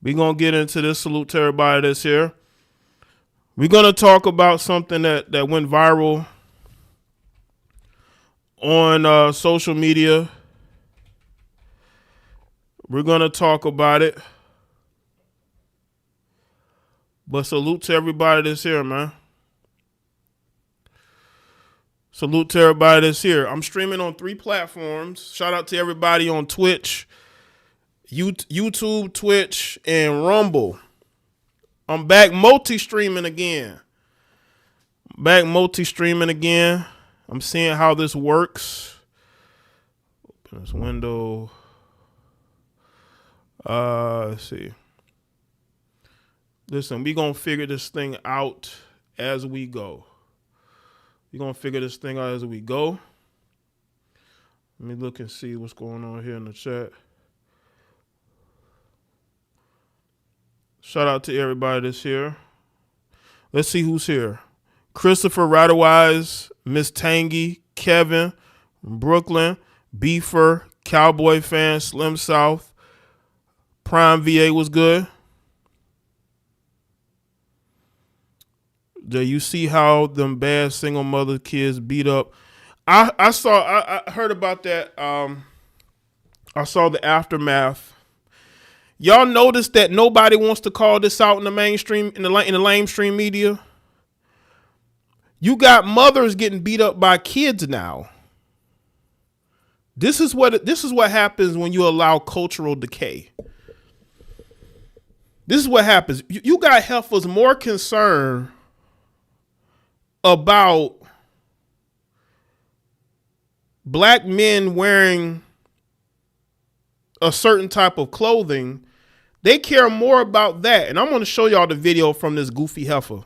We're going to get into this. Salute to everybody that's here. We're going to talk about something that went viral on social media. We're going to talk about it. But salute to everybody that's here, man. Salute to everybody that's here. I'm streaming on 3 platforms. Shout out to everybody on Twitch, YouTube, Twitch, and Rumble. I'm back multi-streaming again. I'm seeing how this works. Open this window. Let's see. Listen, we're going to figure this thing out as we go. Let me look and see what's going on here in the chat. Shout out to everybody that's here. Let's see who's here. Christopher Radawise, Miss Tangy, Kevin, Brooklyn, Beefer, Cowboy Fan, Slim South, Prime VA was good. Do you see how them bad single mother kids beat up? I heard about that. I saw the aftermath. Y'all notice that nobody wants to call this out in the mainstream, in the lamestream media. You got mothers getting beat up by kids now. This is what happens when you allow cultural decay. This is what happens. You got heifers more concerned about black men wearing a certain type of clothing. They care more about that. And I'm going to show y'all the video from this goofy heifer.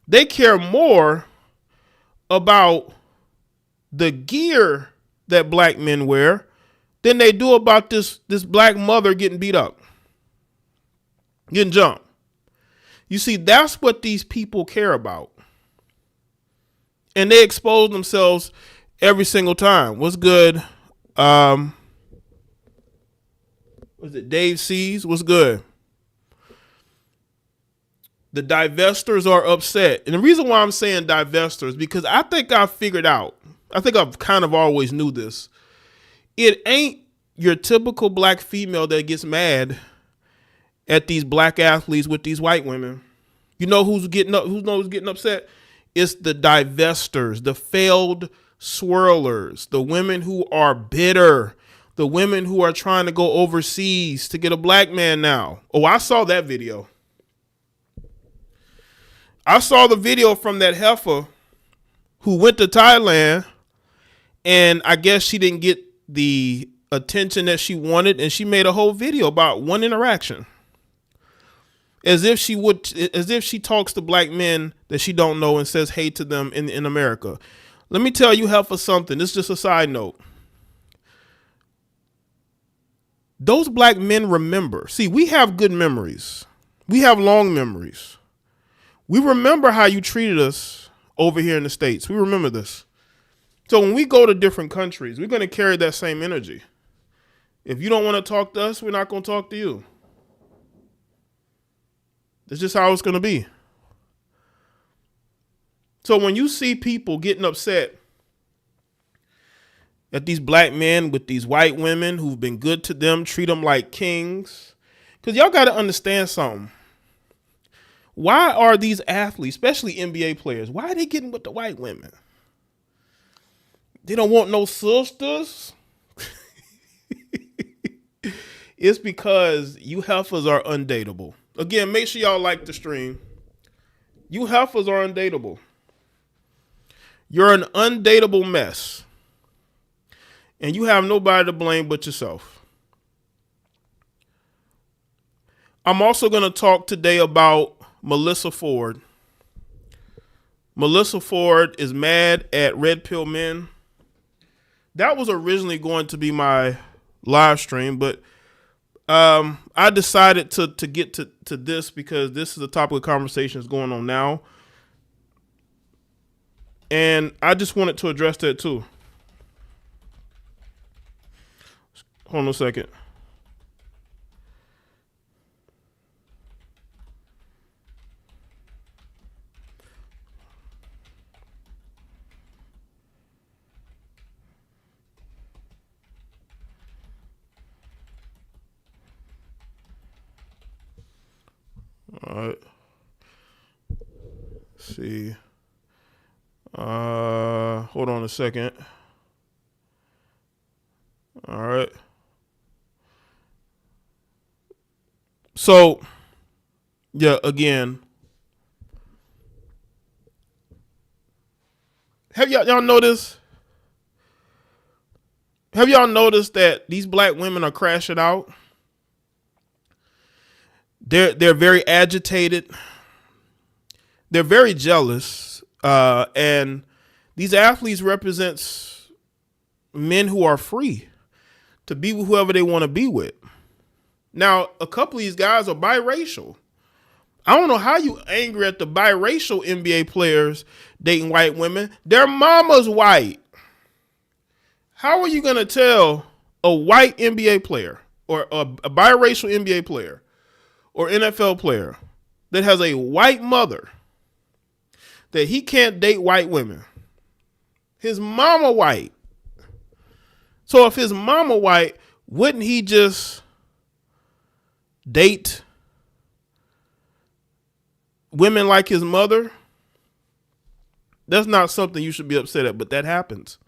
They care more about the gear that black men wear than they do about this black mother getting beat up, getting jumped. You see, that's what these people care about. And they expose themselves every single time. What's good? Was it Dave C's? What's good? The divestors are upset. And the reason why I'm saying divestors, because I think I figured out, I think I've kind of always knew this. It ain't your typical black female that gets mad at these black athletes with these white women. You know who's getting upset? It's the divestors, the failed swirlers, the women who are bitter, the women who are trying to go overseas to get a black man now. Oh, I saw that video. I saw the video from that heifer who went to Thailand, and I guess she didn't get the attention that she wanted, and she made a whole video about one interaction. As if she talks to black men that she don't know and says hey to them in America. Let me tell you, heifer, something. This is just a side note. Those black men remember. See, we have good memories. We have long memories. We remember how you treated us over here in the States. We remember this. So when we go to different countries, we're going to carry that same energy. If you don't want to talk to us, we're not going to talk to you. That's just how it's going to be. So when you see people getting upset at these black men with these white women who've been good to them, treat them like kings, because y'all got to understand something. Why are these athletes, especially NBA players, why are they getting with the white women? They don't want no sisters. It's because you heifers are undateable. Again, make sure y'all like the stream. You heifers are undateable. You're an undateable mess. And you have nobody to blame but yourself. I'm also going to talk today about Melyssa Ford. Melyssa Ford is mad at Red Pill Men. That was originally going to be my live stream, but I decided to get to this because this is a topic of conversation that's going on now. And I just wanted to address that too. Hold on a second. see. Hold on a second. All right. So, yeah, again, have y'all noticed? Have y'all noticed that these black women are crashing out? They're very agitated. They're very jealous, and these athletes represents men who are free to be with whoever they want to be with. Now, a couple of these guys are biracial. I don't know how you angry at the biracial NBA players dating white women. Their mama's white. How are you going to tell a white NBA player or a biracial NBA player or NFL player that has a white mother that he can't date white women? His mama white. So if his mama white, wouldn't he just date women like his mother? That's not something you should be upset at, but that happens.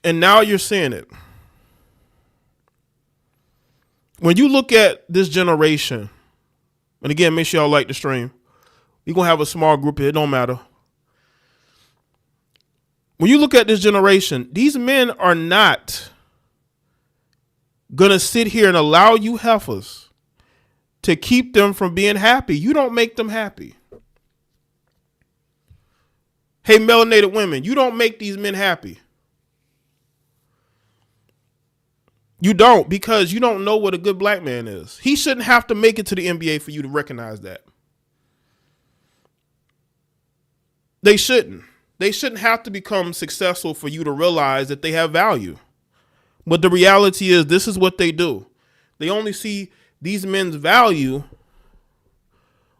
And now you're seeing it. When you look at this generation, and again, make sure y'all like the stream. We're going to have a small group here. It don't matter. When you look at this generation, these men are not going to sit here and allow you heifers to keep them from being happy. You don't make them happy. Hey, melanated women, you don't make these men happy. You don't, because you don't know what a good black man is. He shouldn't have to make it to the NBA for you to recognize that. They shouldn't. They shouldn't have to become successful for you to realize that they have value. But the reality is, this is what they do. They only see these men's value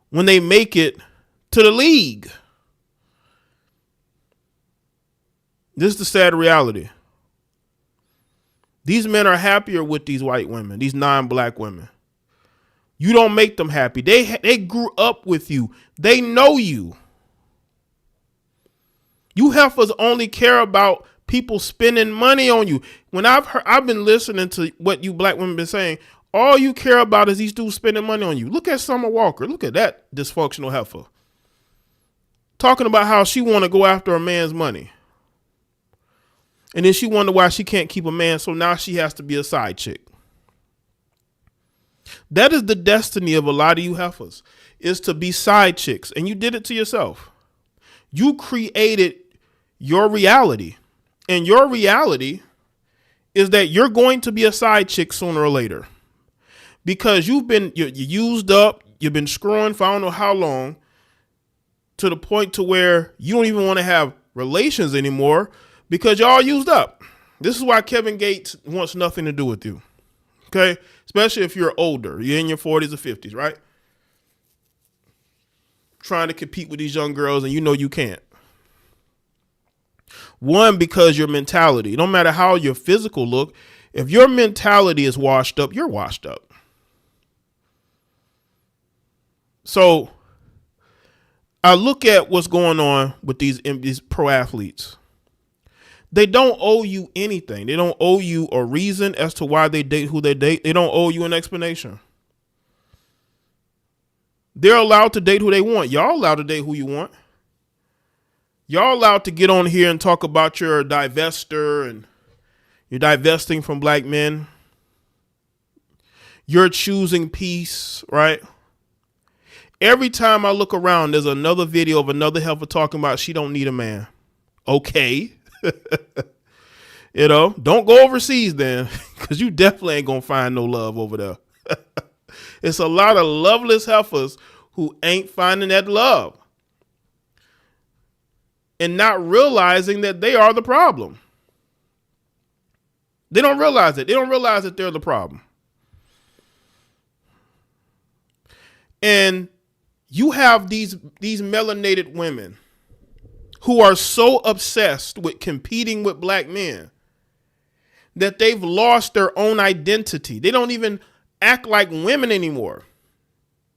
when they make it to the league. This is the sad reality. These men are happier with these white women, these non-black women. You don't make them happy. They grew up with you. They know you. You heifers only care about people spending money on you. When I've been listening to what you black women been saying, all you care about is these dudes spending money on you. Look at Summer Walker. Look at that dysfunctional heifer. Talking about how she want to go after a man's money. And then she wonder why she can't keep a man, so now she has to be a side chick. That is the destiny of a lot of you heifers, is to be side chicks. And you did it to yourself. You created your reality. And your reality is that you're going to be a side chick sooner or later. Because you're used up, you've been screwing for I don't know how long, to the point to where you don't even want to have relations anymore because you're all used up. This is why Kevin Gates wants nothing to do with you. Okay? Especially if you're older. You're in your 40s or 50s, right? Trying to compete with these young girls and you know you can't. One, because your mentality, no matter how your physical look, if your mentality is washed up, you're washed up. So I look at what's going on with these pro athletes. They don't owe you anything. They don't owe you a reason as to why they date who they date. They don't owe you an explanation. They're allowed to date who they want. Y'all allowed to date who you want. Y'all allowed to get on here and talk about your divester and you're divesting from black men. You're choosing peace, right? Every time I look around, there's another video of another heifer talking about she don't need a man. Okay. You know, don't go overseas then, because you definitely ain't going to find no love over there. It's a lot of loveless heifers who ain't finding that love and not realizing that they are the problem. They don't realize it. They don't realize that they're the problem. And you have these melanated women who are so obsessed with competing with black men that they've lost their own identity. They don't even act like women anymore.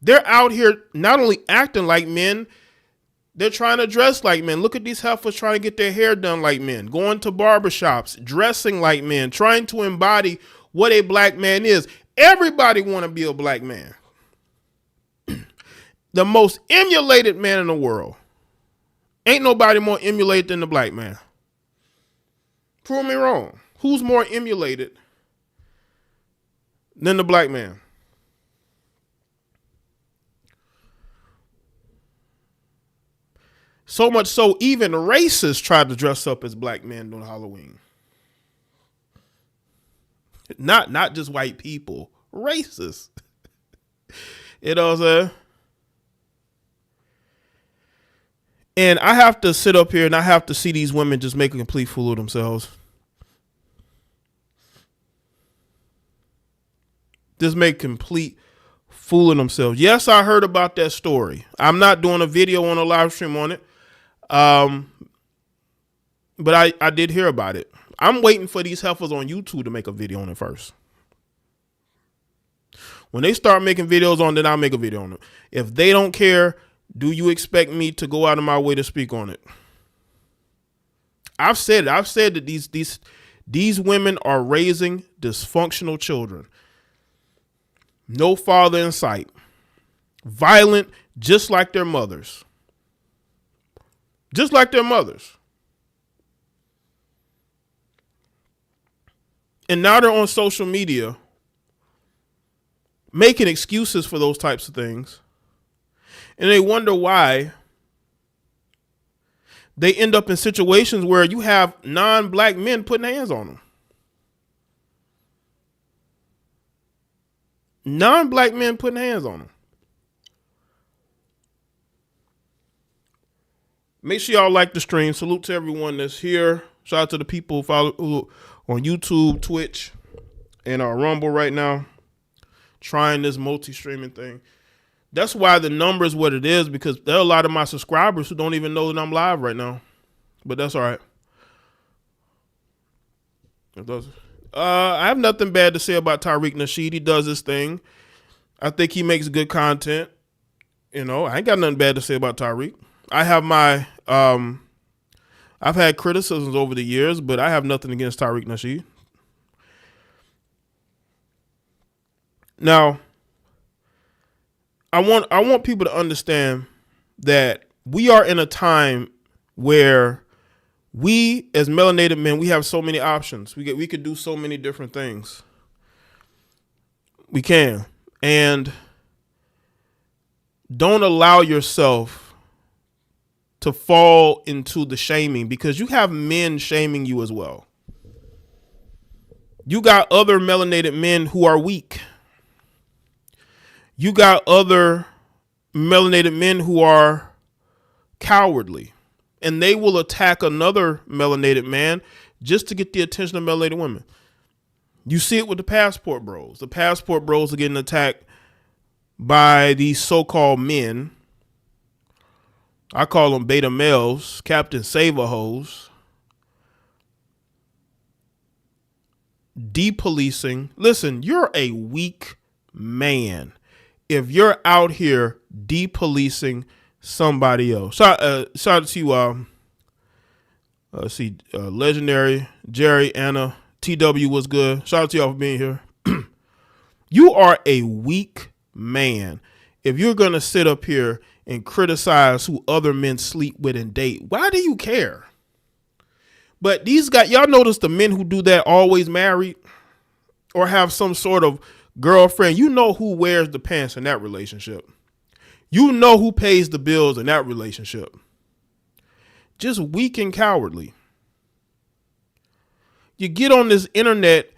They're out here not only acting like men, they're trying to dress like men. Look at these heifers trying to get their hair done like men, going to barbershops, dressing like men, trying to embody what a black man is. Everybody want to be a black man. The most emulated man in the world. Ain't nobody more emulated than the black man. Prove me wrong. Who's more emulated than the black man? So much so, even racists tried to dress up as black men on Halloween. Not just white people, racists. You know what I'm saying? And I have to sit up here and I have to see these women just make a complete fool of themselves. Just make complete fool of themselves. Yes, I heard about that story. I'm not doing a video on a live stream on it. But I did hear about it. I'm waiting for these heifers on YouTube to make a video on it first. When they start making videos on it, I'll make a video on it. If they don't care, do you expect me to go out of my way to speak on it? I've said it. I've said that these women are raising dysfunctional children. No father in sight. Violent, just like their mothers. Just like their mothers. And now they're on social media making excuses for those types of things. And they wonder why they end up in situations where you have non-black men putting hands on them. Non-black men putting hands on them. Make sure y'all like the stream. Salute to everyone that's here. Shout out to the people who on YouTube, Twitch, and Rumble right now. Trying this multi-streaming thing. That's why the number is what it is, because there are a lot of my subscribers who don't even know that I'm live right now. But that's all right. I have nothing bad to say about Tariq Nasheed. He does his thing. I think he makes good content. You know, I ain't got nothing bad to say about Tariq. I have my, I've had criticisms over the years, but I have nothing against Tariq Nasheed. Now, I want people to understand that we are in a time where we, as melanated men, we have so many options. We could do so many different things. We can. And don't allow yourself to fall into the shaming, because you have men shaming you as well. You got other melanated men who are weak. You got other melanated men who are cowardly, and they will attack another melanated man just to get the attention of melanated women. You see it with the passport bros. The passport bros are getting attacked by these so-called men. I call them beta males, Captain Save-A-Hoes. Depolicing. Listen, you're a weak man if you're out here depolicing somebody else. Shout out to legendary Jerry, Anna, TW was good. Shout out to y'all for being here. You are a weak man if you're gonna sit up here and criticize who other men sleep with and date. Why do you care? But these guys, y'all notice the men who do that always married or have some sort of girlfriend. You know who wears the pants in that relationship. You know who pays the bills in that relationship. Just weak and cowardly. You get on this internet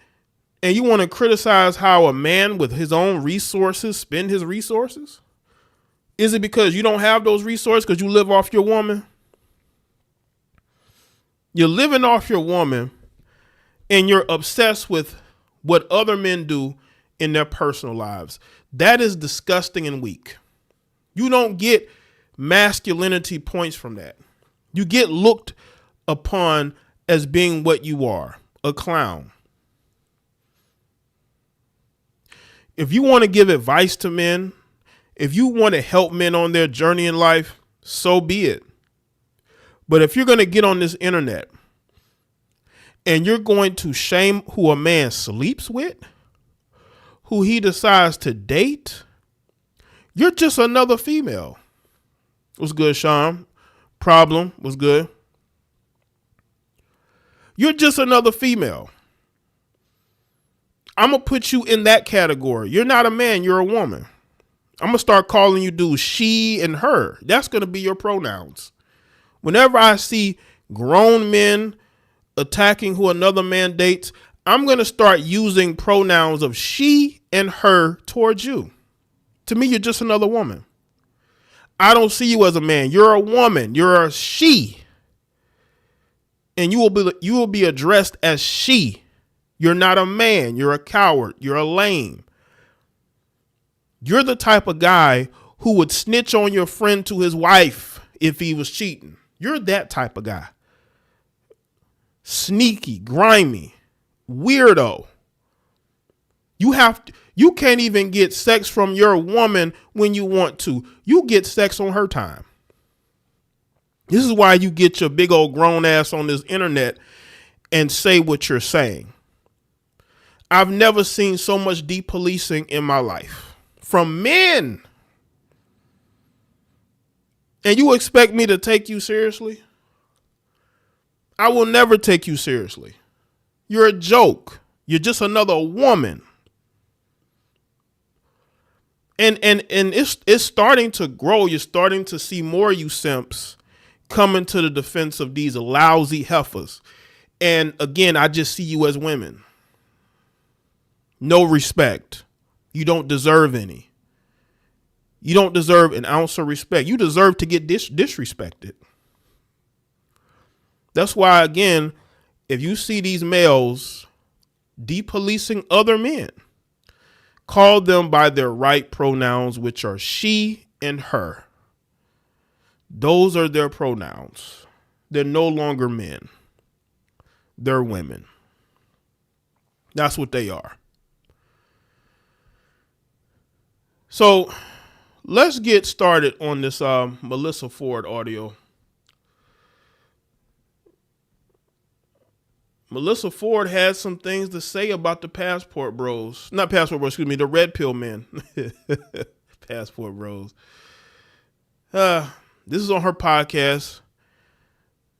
and you want to criticize how a man with his own resources spend his resources? Is it because you don't have those resources because you live off your woman? You're living off your woman and you're obsessed with what other men do in their personal lives. That is disgusting and weak. You don't get masculinity points from that. You get looked upon as being what you are, a clown. If you want to give advice to men If you want to help men on their journey in life, so be it. But if you're going to get on this internet and you're going to shame who a man sleeps with, who he decides to date, you're just another female. What's good, Sean? Problem was good. You're just another female. I'm going to put you in that category. You're not a man. You're a woman. I'm going to start calling you dudes she and her. That's going to be your pronouns. Whenever I see grown men attacking who another man dates, I'm going to start using pronouns of she and her towards you. To me, you're just another woman. I don't see you as a man. You're a woman. You're a she. And you will be addressed as she. You're not a man. You're a coward. You're a lame. You're the type of guy who would snitch on your friend to his wife if he was cheating. You're that type of guy. Sneaky, grimy, weirdo. You can't even get sex from your woman when you want to. You get sex on her time. This is why you get your big old grown ass on this internet and say what you're saying. I've never seen so much depolicing in my life from men. And you expect me to take you seriously? I will never take you seriously. You're a joke. You're just another woman. And it's starting to grow. You're starting to see more you simps coming to the defense of these lousy heifers. And again, I just see you as women. No respect. You don't deserve any. You don't deserve an ounce of respect. You deserve to get disrespected. That's why, again, if you see these males depolicing other men, call them by their right pronouns, which are she and her. Those are their pronouns. They're no longer men. They're women. That's what they are. So let's get started on this Melyssa Ford audio. Melyssa Ford had some things to say about the passport bros. Not passport bros, excuse me, the red pill men. Passport bros. This is on her podcast.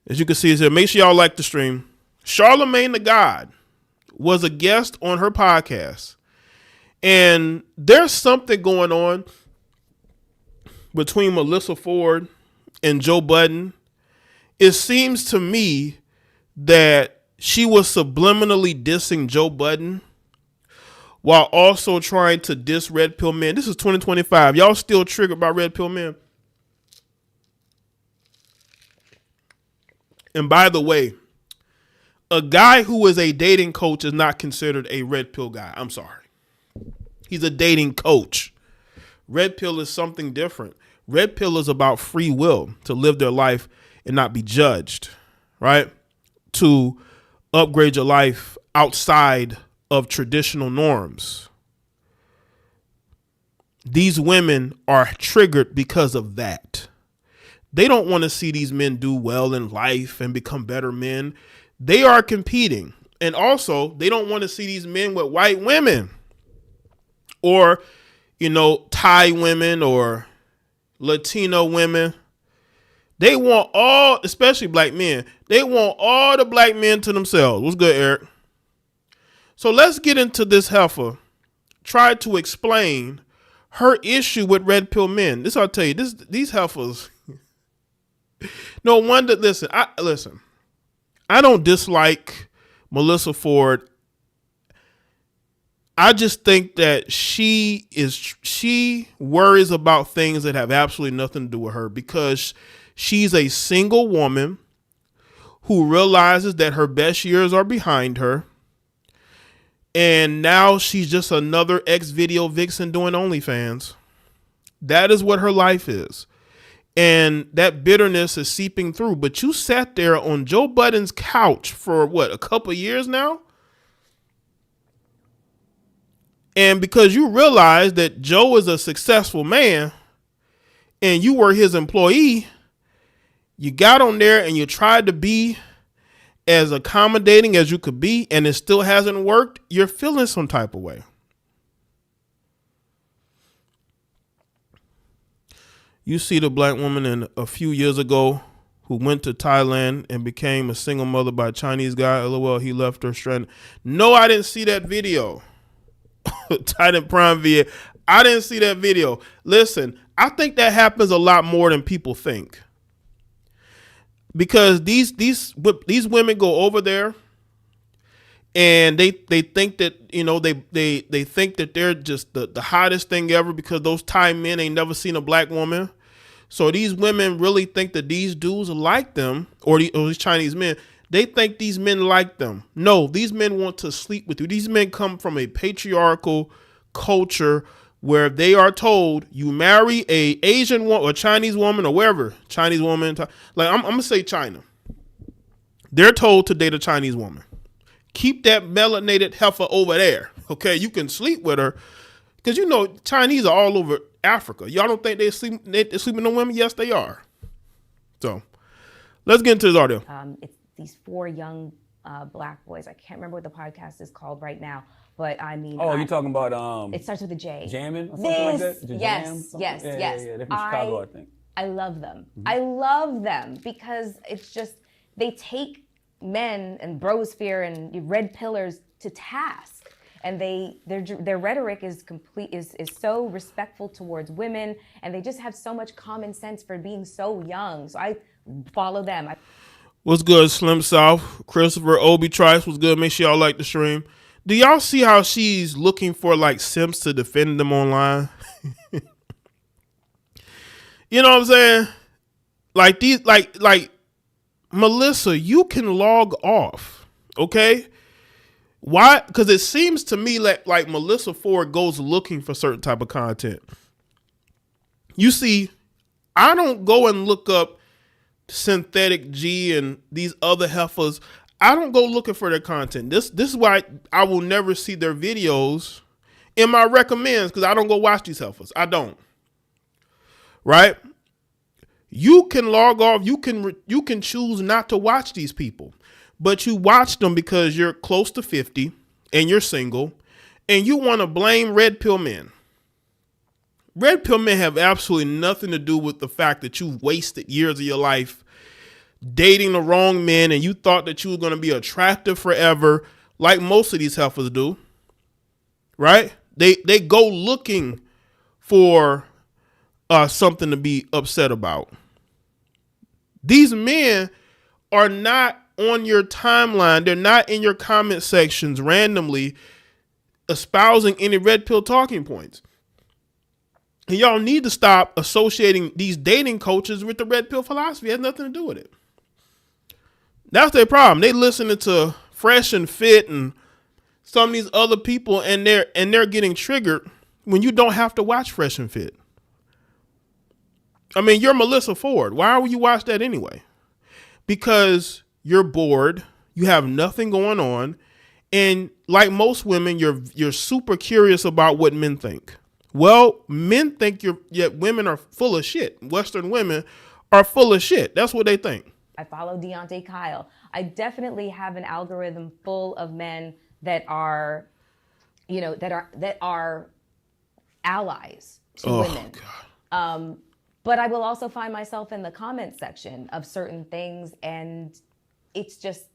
As you can see, it's here. Make sure y'all like the stream. Charlemagne the God was a guest on her podcast. And there's something going on between Melyssa Ford and Joe Budden. It seems to me that she was subliminally dissing Joe Budden while also trying to diss red pill men. This is 2025. Y'all still triggered by red pill men? And by the way, a guy who is a dating coach is not considered a red pill guy. I'm sorry. He's a dating coach. Red pill is something different. Red pill is about free will to live their life and not be judged, right? To upgrade your life outside of traditional norms. These women are triggered because of that. They don't want to see these men do well in life and become better men. They are competing. And also, they don't want to see these men with white women or, Thai women or Latino women. They want all, especially black men, they want all the black men to themselves. What's good, Eric? So let's get into this heifer. Try to explain her issue with red pill men. This I'll tell you, these heifers. No wonder. Listen. I don't dislike Melyssa Ford. I just think that she worries about things that have absolutely nothing to do with her because she's a single woman who realizes that her best years are behind her. And now she's just another ex-video vixen doing OnlyFans. That is what her life is. And that bitterness is seeping through. But you sat there on Joe Budden's couch for a couple of years now? And because you realize that Joe is a successful man and you were his employee, you got on there and you tried to be as accommodating as you could be, and it still hasn't worked. You're feeling some type of way. You see the black woman in a few years ago who went to Thailand and became a single mother by a Chinese guy. LOL, he left her stranded. No, I didn't see that video. Titan Prime VA. I didn't see that video. Listen, I think that happens a lot more than people think. Because these women go over there and they think that, you know, they think that they're just the hottest thing ever because those Thai men ain't never seen a black woman. So these women really think that these dudes like them, or these Chinese men, they think these men like them. No, these men want to sleep with you. These men come from a patriarchal culture where they are told you marry a Asian woman or Chinese woman or wherever, Chinese woman, like I'm going to say China. They're told to date a Chinese woman. Keep that melanated heifer over there. Okay, you can sleep with her because, you know, Chinese are all over Africa. Y'all don't think they're sleeping on women? Yes, they are. So let's get into this audio. It's these 4 young black boys. I can't remember what the podcast is called right now, but I mean. Oh, you're talking about. It starts with a J. Jamming or something like that? Yes. Yeah, they're from Chicago, I think. I love them. Mm-hmm. I love them because it's just, they take men and brosphere and red pillars to task. And their rhetoric is so respectful towards women, and they just have so much common sense for being so young. So I follow them. What's good, Slim South? Christopher Obi Trice was good. Make sure y'all like the stream. Do y'all see how she's looking for like simps to defend them online? You know what I'm saying? Like these, like Melyssa, you can log off, okay? Why? Because it seems to me like Melyssa Ford goes looking for certain type of content. You see, I don't go and look up Synthetic G and these other heifers. I don't go looking for their content. This is why I will never see their videos in my recommends, because I don't go watch these heifers. I don't. Right? You can log off. You can choose not to watch these people. But you watch them because you're close to 50 and you're single and you want to blame red pill men. Red pill men have absolutely nothing to do with the fact that you wasted years of your life dating the wrong men and you thought that you were going to be attractive forever, like most of these heifers do. Right? They go looking for something to be upset about. These men are not on your timeline. They're not in your comment sections randomly espousing any red pill talking points. And y'all need to stop associating these dating coaches with the red pill philosophy. It has nothing to do with it. That's their problem. They listening to Fresh and Fit and some of these other people, and they're getting triggered when you don't have to watch Fresh and Fit. I mean, you're Melyssa Ford. Why would you watch that anyway? Because you're bored, you have nothing going on, and like most women, you're super curious about what men think. Well, men think women are full of shit. Western women are full of shit. That's what they think. I follow Deontay Kyle. I definitely have an algorithm full of men that are, you know, that are allies to women. God. But I will also find myself in the comment section of certain things, and it's just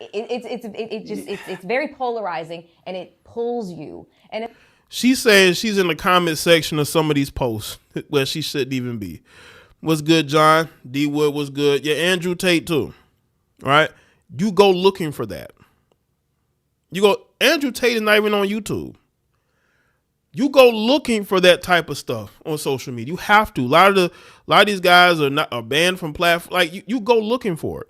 it's very polarizing, and it pulls you. And she's saying she's in the comment section of some of these posts where she shouldn't even be. What's good, John? D Wood was good. Yeah, Andrew Tate too. Right? You go looking for that. Andrew Tate is not even on YouTube. You go looking for that type of stuff on social media. You have to. A lot of these guys are banned from platforms. Like you go looking for it.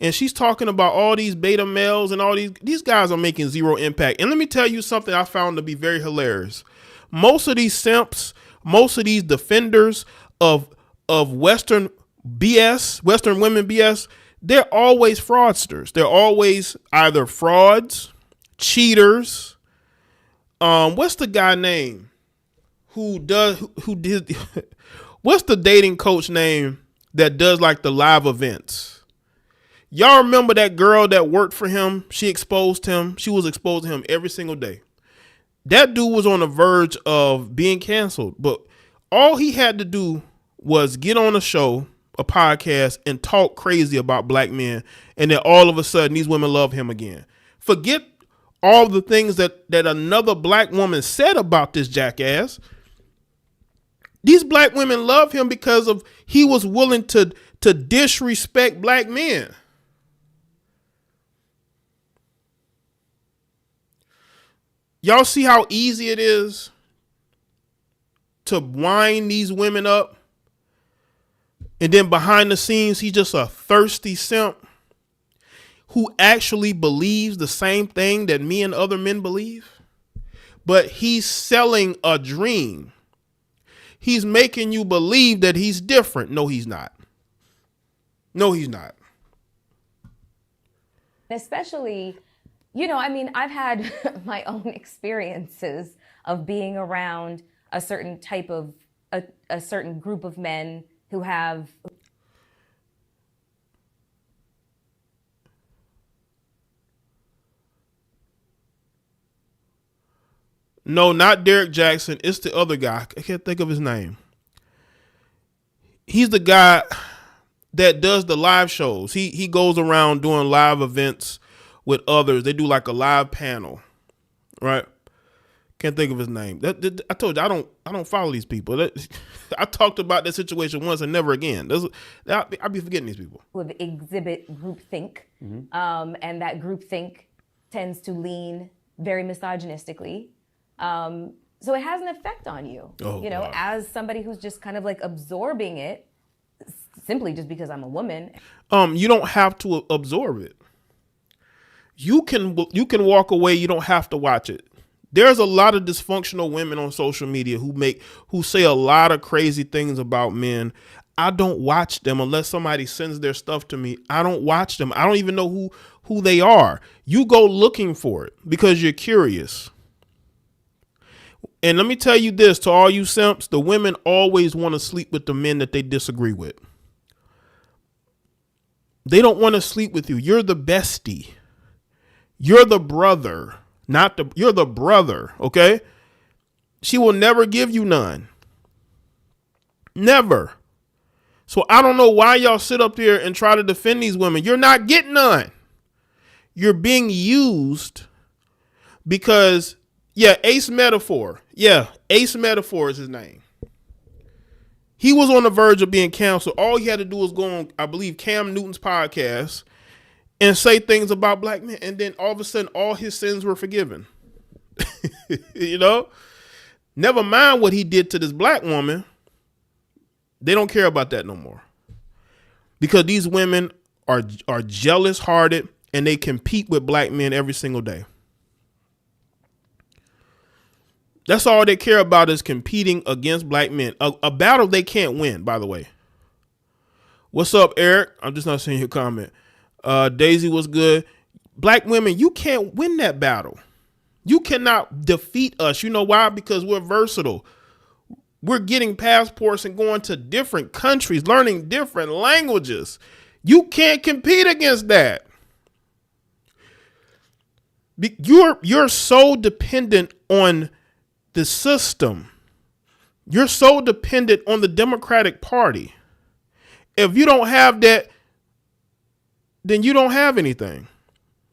And she's talking about all these beta males and all these guys are making zero impact. And let me tell you something I found to be very hilarious. Most of these simps, most of these defenders of Western BS, Western women BS, they're always fraudsters. They're always either frauds, cheaters, What's the guy name who did what's the dating coach name that does like the live events? Y'all remember that girl that worked for him? She exposed him. She was exposed to him every single day. That dude was on the verge of being canceled, but all he had to do was get on a show, a podcast, and talk crazy about black men, and then all of a sudden these women love him again. Forget all the things that another black woman said about this jackass. These black women love him because of he was willing to disrespect black men. Y'all see how easy it is to wind these women up? And then behind the scenes, he's just a thirsty simp who actually believes the same thing that me and other men believe. But he's selling a dream. He's making you believe that he's different. No, he's not. No, he's not. Especially, I mean, I've had my own experiences of being around a certain type of, a certain group of men who have. No, not Derek Jackson. It's the other guy. I can't think of his name. He's the guy that does the live shows. He goes around doing live events with others. They do like a live panel, right? Can't think of his name. I told you I don't follow these people. I talked about that situation once and never again. I'll be forgetting these people. Would exhibit groupthink, and that groupthink tends to lean very misogynistically. So it has an effect on you, God. As somebody who's just kind of like absorbing it simply just because I'm a woman. You don't have to absorb it. You can walk away. You don't have to watch it. There's a lot of dysfunctional women on social media who say a lot of crazy things about men. I don't watch them unless somebody sends their stuff to me. I don't watch them. I don't even know who they are. You go looking for it because you're curious. And let me tell you this, to all you simps, the women always want to sleep with the men that they disagree with. They don't want to sleep with you. You're the bestie. You're the brother, you're the brother, okay? She will never give you none. Never. So I don't know why y'all sit up here and try to defend these women. You're not getting none. You're being used because, Ace Metaphor. Ace Metaphor is his name. He was on the verge of being canceled. All he had to do was go on, I believe, Cam Newton's podcast and say things about black men. And then all of a sudden, all his sins were forgiven. Never mind what he did to this black woman. They don't care about that no more. Because these women are jealous hearted and they compete with black men every single day. That's all they care about is competing against black men. A battle they can't win, by the way. What's up, Eric? I'm just not seeing your comment. Daisy was good. Black women, you can't win that battle. You cannot defeat us. You know why? Because we're versatile. We're getting passports and going to different countries, learning different languages. You can't compete against that. You're so dependent on the system. You're so dependent on the Democratic Party. If you don't have that, then you don't have anything.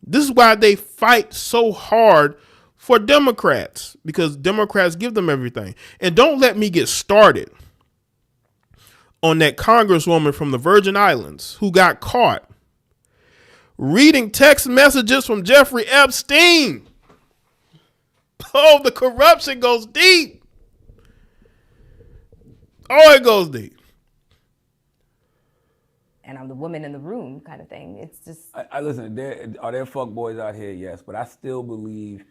This is why they fight so hard for Democrats, because Democrats give them everything. And don't let me get started on that congresswoman from the Virgin Islands who got caught reading text messages from Jeffrey Epstein. Oh, the corruption goes deep. Oh, it goes deep. And I'm the woman in the room kind of thing. It's just. I listen, are there fuck boys out here? Yes. But I still believe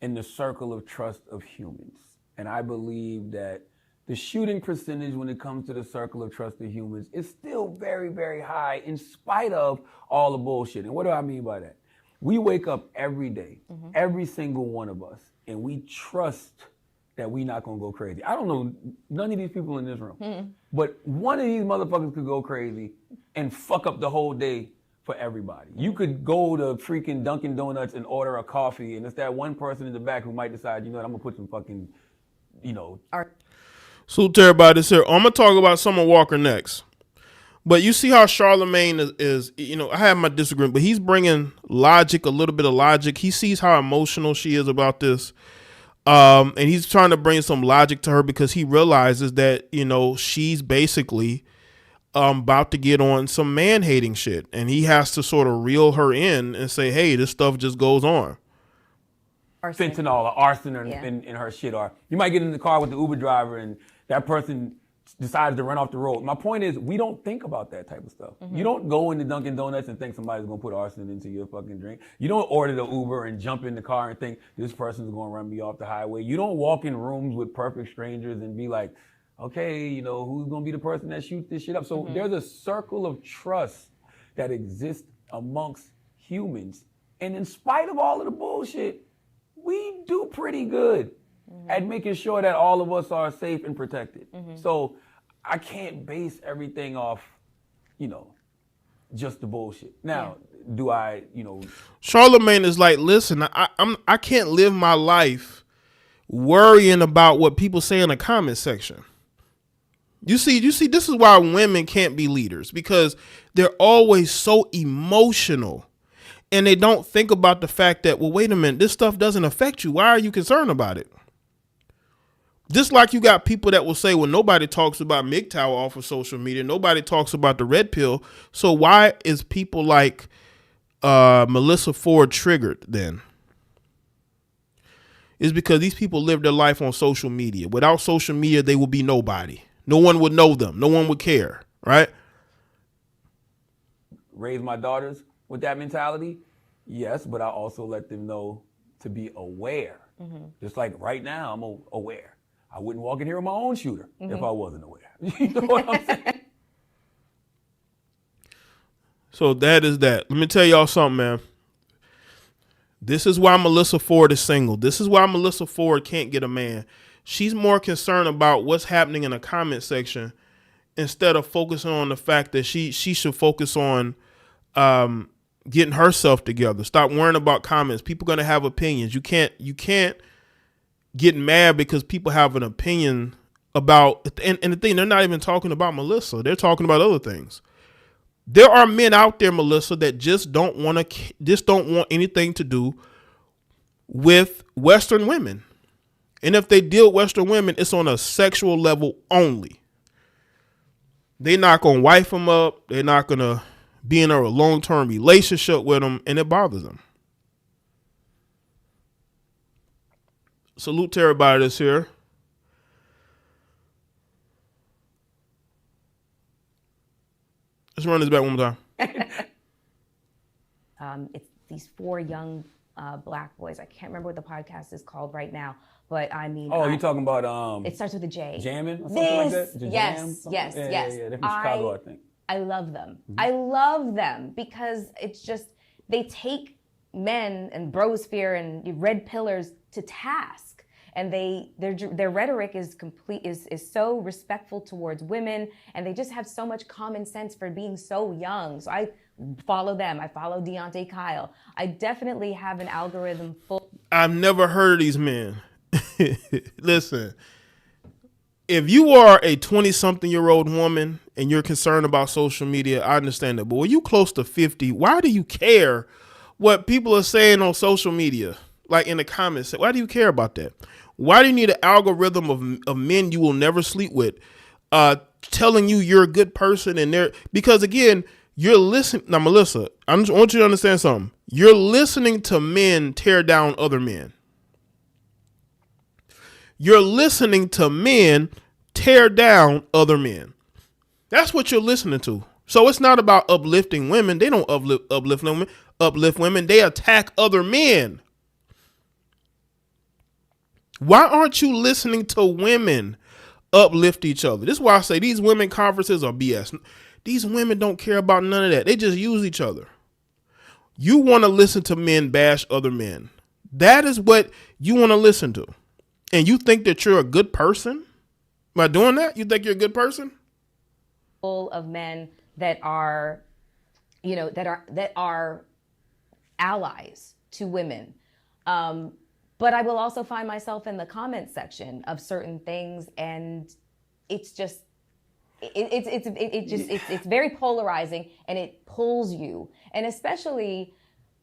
in the circle of trust of humans. And I believe that the shooting percentage when it comes to the circle of trust of humans is still very, very high in spite of all the bullshit. And what do I mean by that? We wake up every day, every single one of us, and we trust that we not gonna go crazy. I don't know none of these people in this room, but one of these motherfuckers could go crazy and fuck up the whole day for everybody. You could go to freaking Dunkin' Donuts and order a coffee, and it's that one person in the back who might decide, you know what, I'm gonna put some fucking, Salute to everybody that's here. I'm gonna talk about Summer Walker next. But you see how Charlemagne is, I have my disagreement, but he's bringing logic, a little bit of logic. He sees how emotional she is about this. And he's trying to bring some logic to her because he realizes that, she's basically about to get on some man-hating shit. And he has to sort of reel her in and say, hey, this stuff just goes on. Fentanyl or arson in her shit. Or you might get in the car with the Uber driver and that person decides to run off the road. My point is, we don't think about that type of stuff. You don't go into Dunkin' Donuts and think somebody's gonna put arson into your fucking drink. You don't order the Uber and jump in the car and think this person's gonna run me off the highway. You don't walk in rooms with perfect strangers and be like, okay, who's gonna be the person that shoots this shit up? So there's a circle of trust that exists amongst humans. And in spite of all of the bullshit, we do pretty good at making sure that all of us are safe and protected. So I can't base everything off, just the bullshit. Now, do I, Charlemagne is like, listen, I can't live my life worrying about what people say in the comment section. You see, this is why women can't be leaders, because they're always so emotional. And they don't think about the fact that, well, wait a minute, this stuff doesn't affect you. Why are you concerned about it? Just like you got people that will say, well, nobody talks about MGTOW off of social media. Nobody talks about the red pill. So why is people like Melyssa Ford triggered then? It's because these people live their life on social media. Without social media, they would be nobody. No one would know them. No one would care, right? Raise my daughters with that mentality? Yes, but I also let them know to be aware. Just like right now, I'm aware. I wouldn't walk in here with my own shooter if I wasn't aware. You know what I'm saying? So that is that. Let me tell y'all something, man. This is why Melyssa Ford is single. This is why Melyssa Ford can't get a man. She's more concerned about what's happening in the comment section instead of focusing on the fact that she should focus on getting herself together. Stop worrying about comments. People are going to have opinions. You can't get mad because people have an opinion about, and the thing, they're not even talking about Melyssa. They're talking about other things. There are men out there, Melyssa, that just don't want anything to do with Western women. And if they deal with Western women, it's on a sexual level only. They're not going to wife them up. They're not going to be in a long-term relationship with them, and it bothers them. Salute to everybody that's here. Let's run this back one more time. It's these 4 young black boys. I can't remember what the podcast is called right now, but I mean. Oh, you're talking about. It starts with a J. Jamming or something like that? Yes. Yeah, they're from Chicago, I think. I love them. I love them because it's just, they take men and brosphere and red pillars to task. And their rhetoric is so respectful towards women, and they just have so much common sense for being so young. So I follow them. I follow Deontay Kyle. I definitely have an algorithm full. I've never heard of these men. Listen, if you are a 20-something-year-old woman and you're concerned about social media, I understand that. But when you close to 50, why do you care what people are saying on social media? Like in the comments, why do you care about that? Why do you need an algorithm of men you will never sleep with telling you you're a good person? And because again, you're listening. Now, Melyssa, I want you to understand something. You're listening to men tear down other men. You're listening to men tear down other men. That's what you're listening to. So it's not about uplifting women. They don't uplift women. They attack other men. Why aren't you listening to women uplift each other? This is why I say these women conferences are BS. These women don't care about none of that. They just use each other. You want to listen to men bash other men. That is what you want to listen to. And you think that you're a good person by doing that? You think you're a good person? Full of men that are, that are allies to women. But I will also find myself in the comment section of certain things, and it's just, it's very polarizing, and it pulls you. And especially,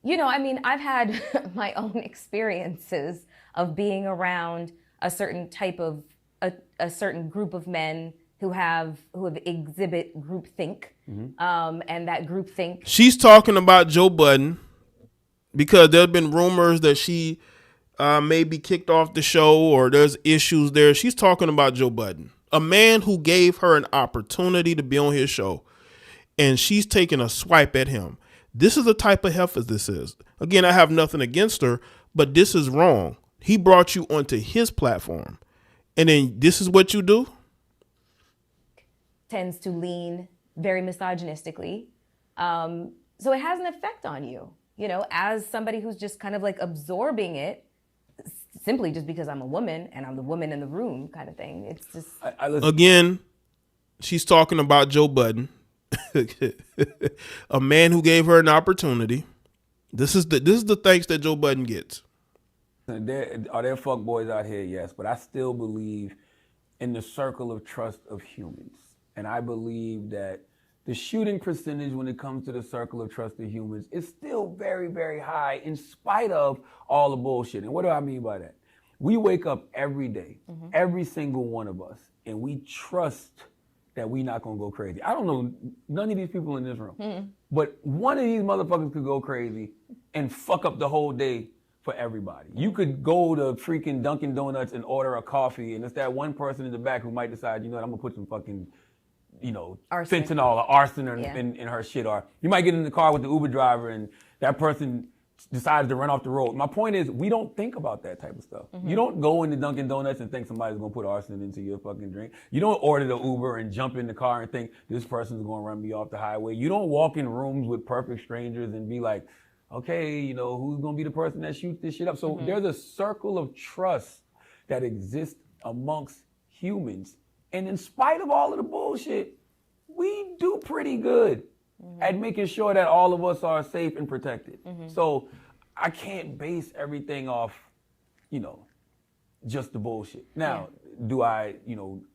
I've had my own experiences of being around a certain type of a certain group of men who exhibit groupthink, and that groupthink. She's talking about Joe Budden because there's been rumors that she may be kicked off the show or there's issues there. She's talking about Joe Budden, a man who gave her an opportunity to be on his show, and she's taking a swipe at him. This is the type of heifer this is. Again, I have nothing against her, but this is wrong. He brought you onto his platform, and then this is what you do? Tends to lean very misogynistically. So it has an effect on you, as somebody who's just kind of like absorbing it simply just because I'm a woman and I'm the woman in the room kind of thing. It's just... Again, she's talking about Joe Budden, a man who gave her an opportunity. This is the thanks that Joe Budden gets. Are there fuck boys out here? Yes, but I still believe in the circle of trust of humans. And I believe that the shooting percentage when it comes to the circle of trust of humans is still very, very high in spite of all the bullshit. And what do I mean by that? We wake up every day, every single one of us, and we trust that we not gonna go crazy. I don't know none of these people in this room, but one of these motherfuckers could go crazy and fuck up the whole day for everybody. You could go to freaking Dunkin' Donuts and order a coffee, and it's that one person in the back who might decide, I'm gonna put some fucking, arson. fentanyl or arson in her shit. Or you might get in the car with the Uber driver and that person decides to run off the road. My point is, we don't think about that type of stuff. You don't go into Dunkin' Donuts and think somebody's gonna put arson into your fucking drink. You don't order the Uber and jump in the car and think this person's gonna run me off the highway. You don't walk in rooms with perfect strangers and be like, okay, who's gonna be the person that shoots this shit up? So there's a circle of trust that exists amongst humans. And in spite of all of the bullshit, we do pretty good at making sure that all of us are safe and protected. So I can't base everything off, just the bullshit. Now, do I,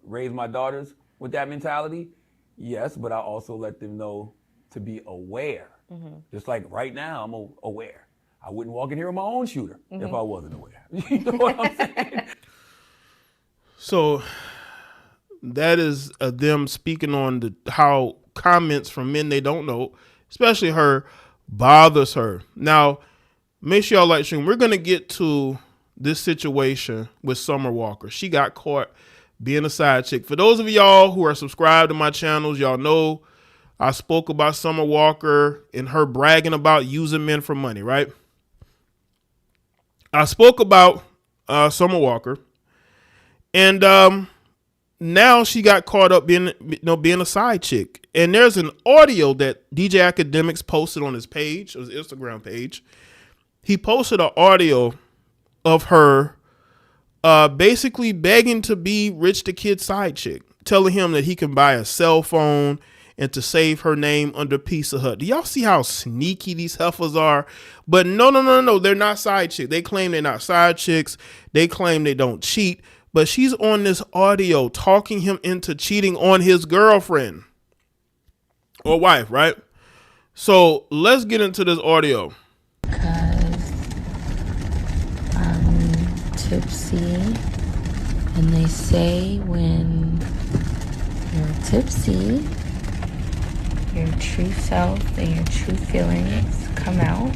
raise my daughters with that mentality? Yes, but I also let them know to be aware. Just like right now, I'm aware. I wouldn't walk in here with my own shooter if I wasn't aware. You know what I'm saying? So that is them speaking on how comments from men they don't know, especially her, bothers her. Now, make sure y'all like stream. We're going to get to this situation with Summer Walker. She got caught being a side chick. For those of y'all who are subscribed to my channels, y'all know I spoke about Summer Walker and her bragging about using men for money, right? I spoke about Summer Walker, and now she got caught up being a side chick. And there's an audio that DJ Academics posted on his page, his Instagram page. He posted an audio of her basically begging to be Rich the Kid's side chick, telling him that he can buy a cell phone and to save her name under Pizza Hut. Do y'all see how sneaky these heifers are? But no, they're not side chicks. They claim they're not side chicks. They claim they don't cheat. But she's on this audio talking him into cheating on his girlfriend or wife, right? So let's get into this audio. Because I'm tipsy, and they say when you're tipsy, your true self and your true feelings come out.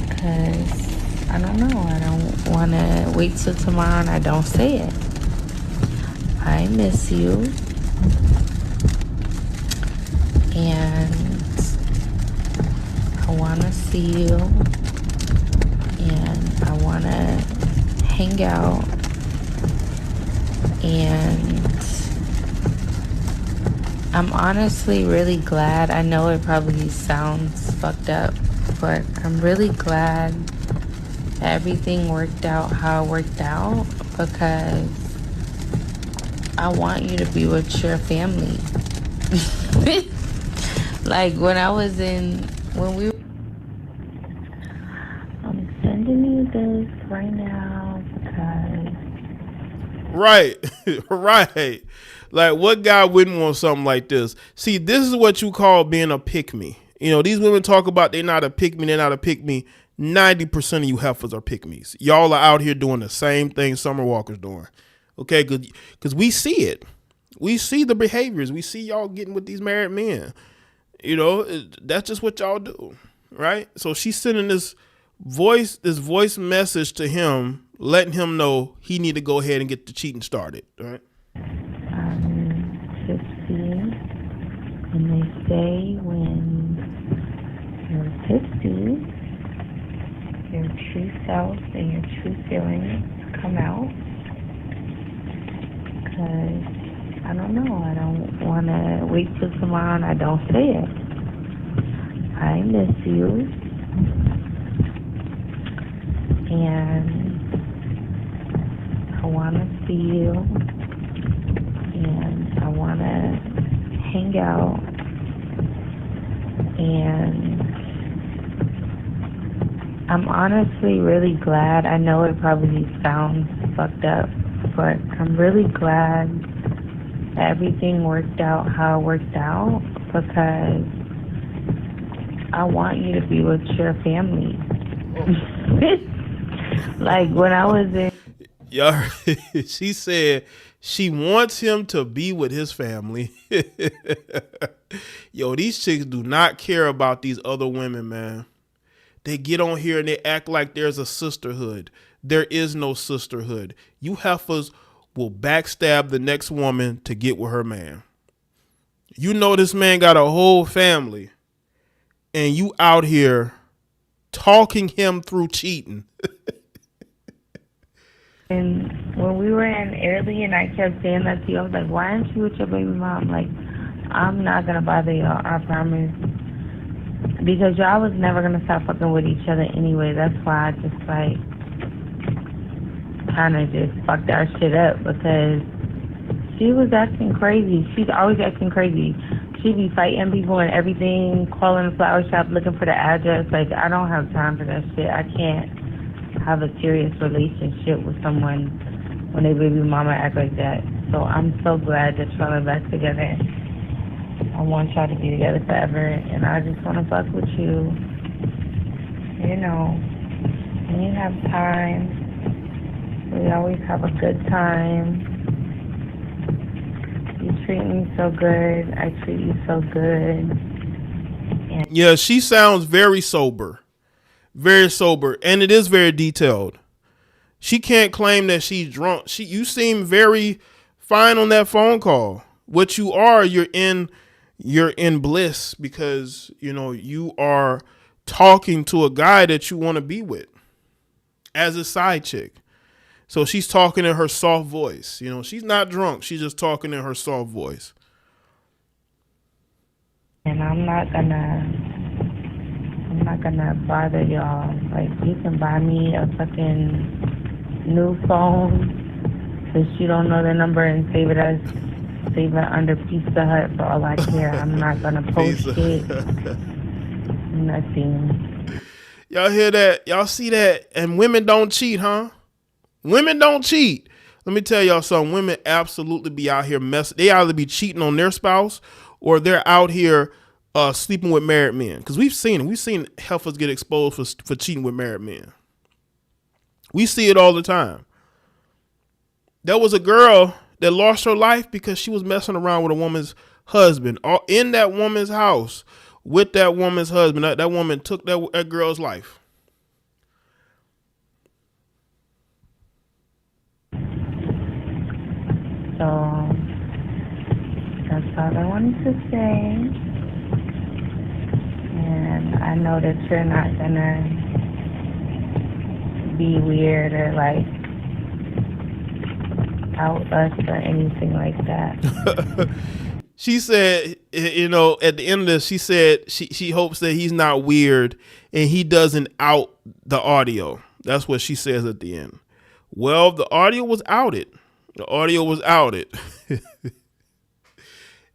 Because I don't know, I don't want to wait till tomorrow and I don't say it. I miss you, and I want to see you, and I want to hang out, and I'm honestly really glad. I know it probably sounds fucked up, but I'm really glad everything worked out how it worked out because I want you to be with your family. Like when we I'm sending you this right now because Right, right. Like, what guy wouldn't want something like this? See, this is what you call being a pick-me. You know, these women talk about they're not a pick-me, they're not a pick-me. 90% of you heifers are pick-me's. Y'all are out here doing the same thing Summer Walker's doing. Okay, because we see it. We see the behaviors. We see y'all getting with these married men. You know, that's just what y'all do, right? So she's sending this voice message to him, letting him know he need to go ahead and get the cheating started, right? 50, and they say when you're 50, your true self and your true feelings come out. Because I don't know, I don't want to wait till tomorrow and I don't say it. I miss you. And I want to see you. And I want to hang out. And I'm honestly really glad. I know it probably sounds fucked up, but I'm really glad everything worked out how it worked out because I want you to be with your family. Like when I was in... Y'all, she said she wants him to be with his family. Yo, these chicks do not care about these other women, man. They get on here and they act like there's a sisterhood. There is no sisterhood. You heifers will backstab the next woman to get with her man. You know this man got a whole family and you out here talking him through cheating. And when we were in Italy and I kept saying that to you, I was like, why aren't you with your baby mom? Like, I'm not going to bother y'all, I promise. Because y'all was never going to stop fucking with each other anyway. That's why I just, like, kind of just fucked our shit up because she was acting crazy. She's always acting crazy. She'd be fighting people and everything, calling the flower shop, looking for the address. Like, I don't have time for that shit. I can't have a serious relationship with someone when their baby mama act like that. So I'm so glad that y'all are back together. I want y'all to be together forever, and I just want to fuck with you. You know, when you have time, we always have a good time. You treat me so good. I treat you so good. And yeah, she sounds very sober. Very sober. And it is very detailed. She can't claim that she's drunk. You seem very fine on that phone call. What you are, you're in bliss because, you know, you are talking to a guy that you want to be with as a side chick. So she's talking in her soft voice. You know, she's not drunk. She's just talking in her soft voice. And I'm not gonna bother y'all. Like, you can buy me a fucking new phone since you don't know the number and save it under Pizza Hut for all I care. I'm not gonna post it. Nothing. Y'all hear that? Y'all see that? And women don't cheat, huh? Women don't cheat. Let me tell y'all something. Women absolutely be out here messing. They either be cheating on their spouse or they're out here sleeping with married men. Because we've seen it. We've seen heifers get exposed for cheating with married men. We see it all the time. There was a girl that lost her life because she was messing around with a woman's husband in that woman's house with that woman's husband. That woman took that girl's life. So that's all I wanted to say. And I know that you're not gonna be weird or like out us or anything like that. She said, you know, at the end of this, she said she hopes that he's not weird and he doesn't out the audio. That's what she says at the end. Well, the audio was outed. The audio was outed.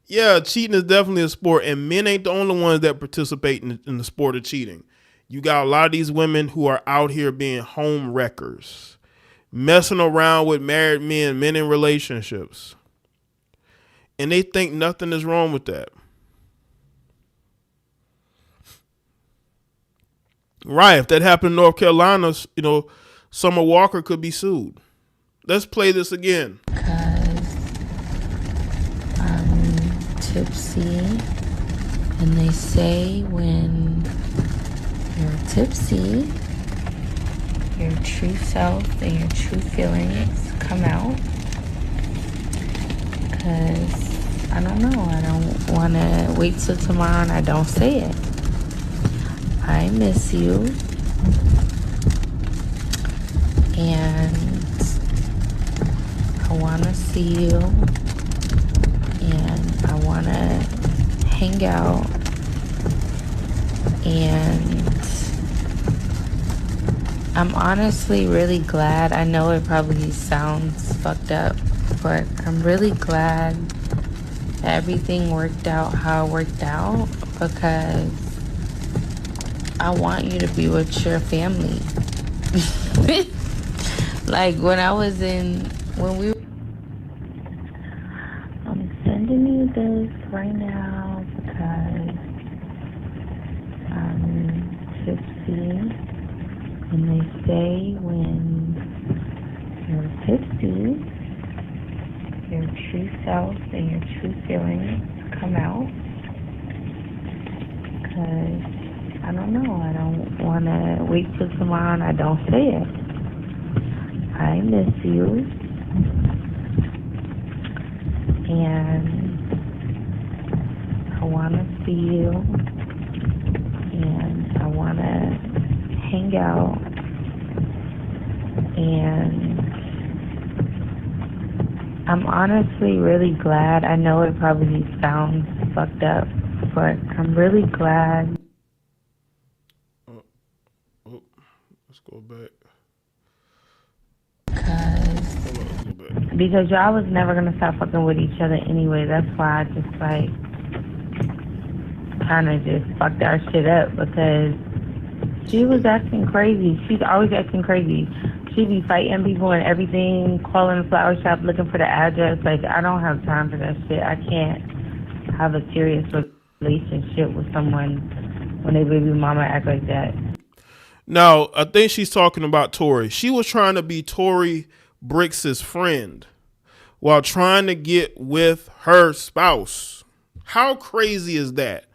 Yeah, cheating is definitely a sport, and men ain't the only ones that participate in the sport of cheating. You got a lot of these women who are out here being home wreckers, messing around with married men in relationships, and they think nothing is wrong with that. Right, if that happened in North Carolina, Summer Walker could be sued. Let's play this again. Because I'm tipsy, and they say when you're tipsy, your true self and your true feelings come out. Because, I don't know, I don't want to wait till tomorrow and I don't say it. I miss you, and I want to see you, and I want to hang out, and I'm honestly really glad. I know it probably sounds fucked up, but I'm really glad that everything worked out how it worked out, because I want you to be with your family. Like when we I'm sending you this right now because I'm tipsy, and they say when you're tipsy, your true self and your true feelings come out. Because I don't know, I don't want to wait till tomorrow and I don't say it. I miss you, and I want to see you, and I want to hang out, and I'm honestly really glad. I know it probably sounds fucked up, but I'm really glad. Let's go back. Because y'all was never gonna stop fucking with each other anyway. That's why I just kind of just fucked our shit up, because she was acting crazy. She's always acting crazy. She be fighting people and everything, calling the flower shop looking for the address. Like, I don't have time for that shit. I can't have a serious relationship with someone when they baby mama act like that. Now, I think she's talking about Tory. She was trying to be Tory Brix's friend while trying to get with her spouse. How crazy is that?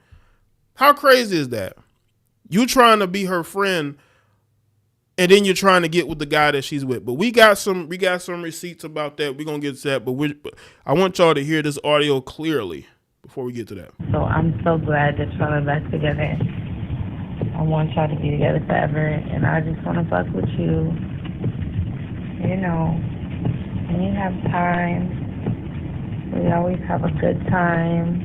How crazy is that? You trying to be her friend, and then you're trying to get with the guy that she's with. But we got some receipts about that. We're gonna get to that, but I want y'all to hear this audio clearly before we get to that. So I'm so glad that y'all are back together. I want y'all to be together forever, and I just want to fuck with you. You know, when you have time, we always have a good time.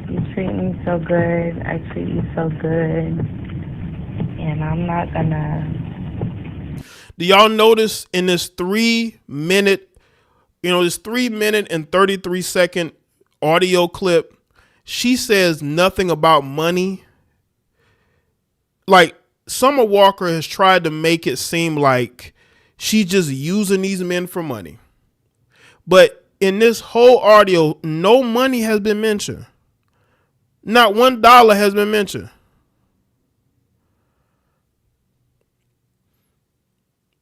You treat me so good, I treat you so good, and I'm not gonna. Do y'all notice in this 3 minute and 33 second audio clip, she says nothing about money? Like, Summer Walker has tried to make it seem like she's just using these men for money. But in this whole audio, no money has been mentioned. Not $1 has been mentioned.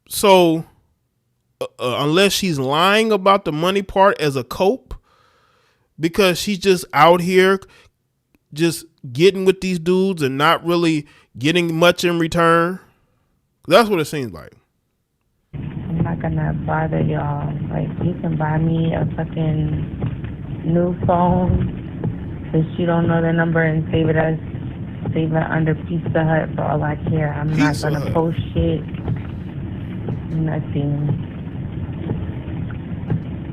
So, unless she's lying about the money part as a cope, because she's just out here just getting with these dudes and not really getting much in return. That's what it seems like. I'm not gonna bother y'all. Like, you can buy me a fucking new phone, but you don't know the number, and save it under Pizza Hut for all I care. I'm not gonna post shit. Nothing.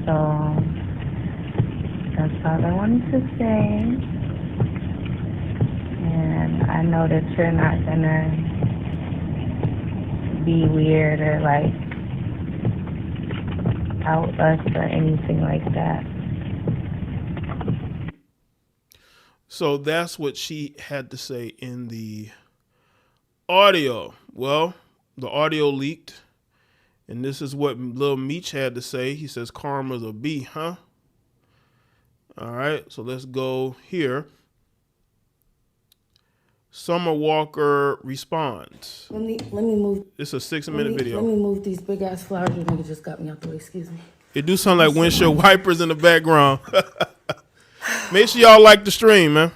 So that's all I wanted to say. And I know that you're not gonna be weird or like out us or anything like that. So that's what she had to say in the audio. Well, the audio leaked, and this is what Lil Meech had to say. He says, "Karma's a B, huh?" All right, so let's go here. Summer Walker responds. Let me move. It's a 6-minute video. Let me move these big ass flowers. You nigga just got me out the way. Excuse me. It do sound like windshield wipers in the background. Make sure y'all like the stream, man.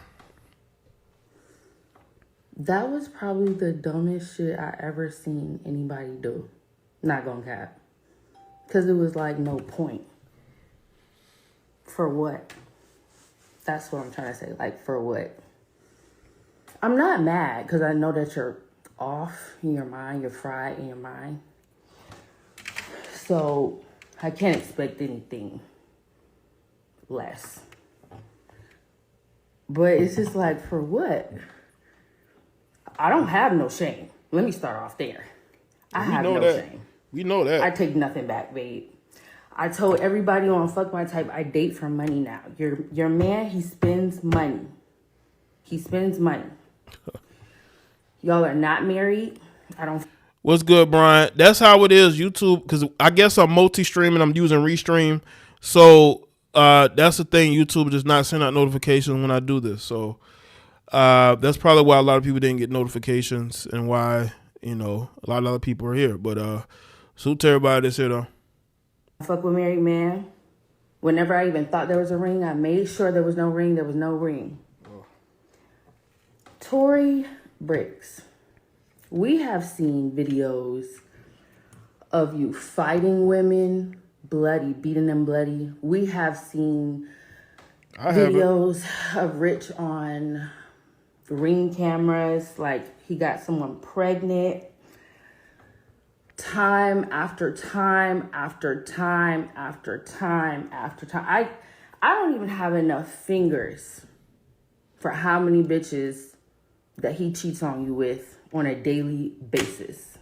That was probably the dumbest shit I ever seen anybody do. Not gonna cap. Because it was like no point. For what? That's what I'm trying to say. Like, for what? I'm not mad because I know that you're off in your mind. You're fried in your mind. So I can't expect anything less. But it's just like, for what? I don't have no shame. Let me start off there. I have no shame. We know that. I take nothing back, babe. I told everybody on Fuck My Type, I date for money now. Your man, he spends money. He spends money. Y'all are not married. I don't. What's good, Brian? That's how it is, YouTube, because I guess I'm multi-streaming. I'm using Restream. So that's the thing. YouTube does not send out notifications when I do this. So that's probably why a lot of people didn't get notifications and why, a lot of other people are here. But salute to everybody that's here, though. Fuck with married man. Whenever I even thought there was a ring, I made sure there was no ring. There was no ring. Oh. Tory Bricks. We have seen videos of you fighting women, bloody, beating them bloody. We have seen videos of Rich on Ring cameras, like he got someone pregnant. Time after time after time after time after time. I don't even have enough fingers for how many bitches that he cheats on you with on a daily basis.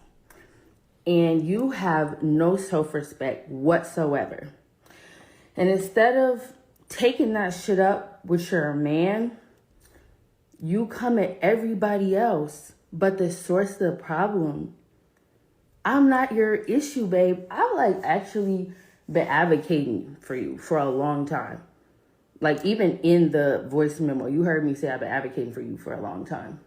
And you have no self-respect whatsoever. And instead of taking that shit up with your man, you come at everybody else but the source of the problem. I'm not your issue, babe. I've actually been advocating for you for a long time. Like, even in the voice memo, you heard me say I've been advocating for you for a long time.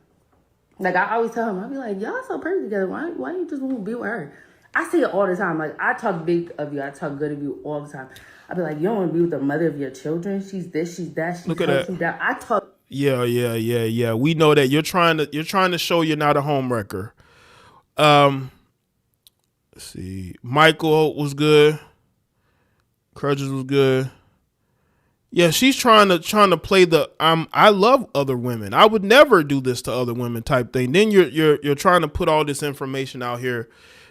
Like, I always tell him, I'll be like, y'all so perfect together. Why you just want to be with her? I say it all the time. Like, I talk big of you. I talk good of you all the time. I'll be like, you don't want to be with the mother of your children. She's this, she's that, she's Look at that. She's that. I talk. Yeah. We know that you're trying to show you're not a homewrecker. Let's see. Michael was good. Crutches was good. Yeah, she's trying to play the I love other women. I would never do this to other women type thing. Then you're trying to put all this information out here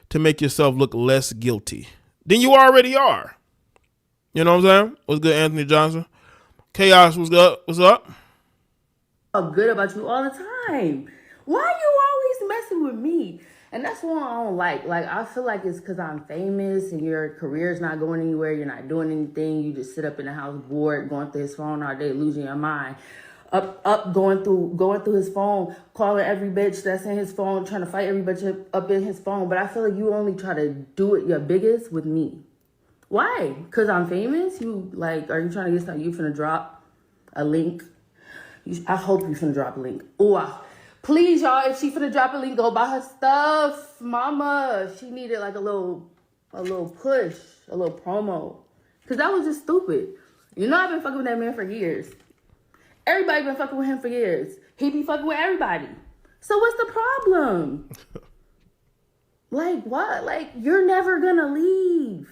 to make yourself look less guilty than you already are. You know what I'm saying? What's good, Anthony Johnson? Chaos was good. What's up? Talk good about you all the time. Why are you always messing with me? And that's what I don't like. Like, I feel like it's because I'm famous and your career's not going anywhere. You're not doing anything. You just sit up in the house bored, going through his phone all day, losing your mind. Going through his phone, calling every bitch that's in his phone, trying to fight every bitch up in his phone. But I feel like you only try to do it your biggest with me. Why? Because I'm famous? Are you trying to get something? You finna drop a link? I hope you finna drop a link. Please, y'all, if she finna drop a link, go buy her stuff. Mama, she needed like a little push, a little promo. Because that was just stupid. I've been fucking with that man for years. Everybody been fucking with him for years. He be fucking with everybody. So what's the problem? Like, what? Like, you're never gonna leave.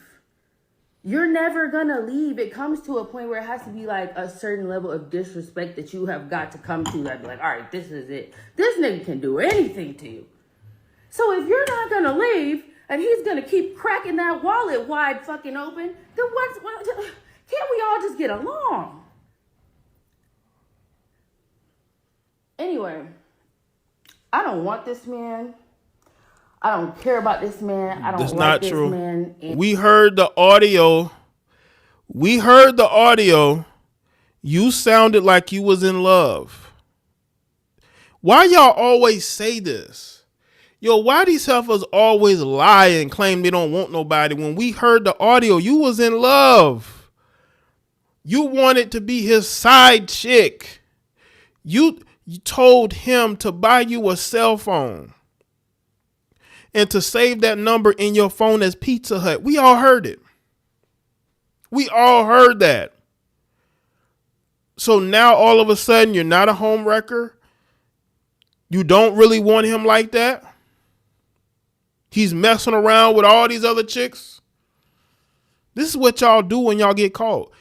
You're never gonna leave. It comes to a point where it has to be like a certain level of disrespect that you have got to come to. I'd be like, all right, this is it. This nigga can do anything to you. So if you're not gonna leave and he's gonna keep cracking that wallet wide fucking open, then what can't we all just get along? Anyway, I don't want this man. I don't care about this man. I don't That's like not this true. man. And We heard the audio. We heard the audio. You sounded like you was in love. Why y'all always say this? Yo, why these heifers always lie and claim they don't want nobody? When we heard the audio, you was in love. You wanted to be his side chick. You told him to buy you a cell phone and to save that number in your phone as Pizza Hut. We all heard it. We all heard that. So now all of a sudden you're not a home wrecker. You don't really want him like that. He's messing around with all these other chicks. This is what y'all do when y'all get caught.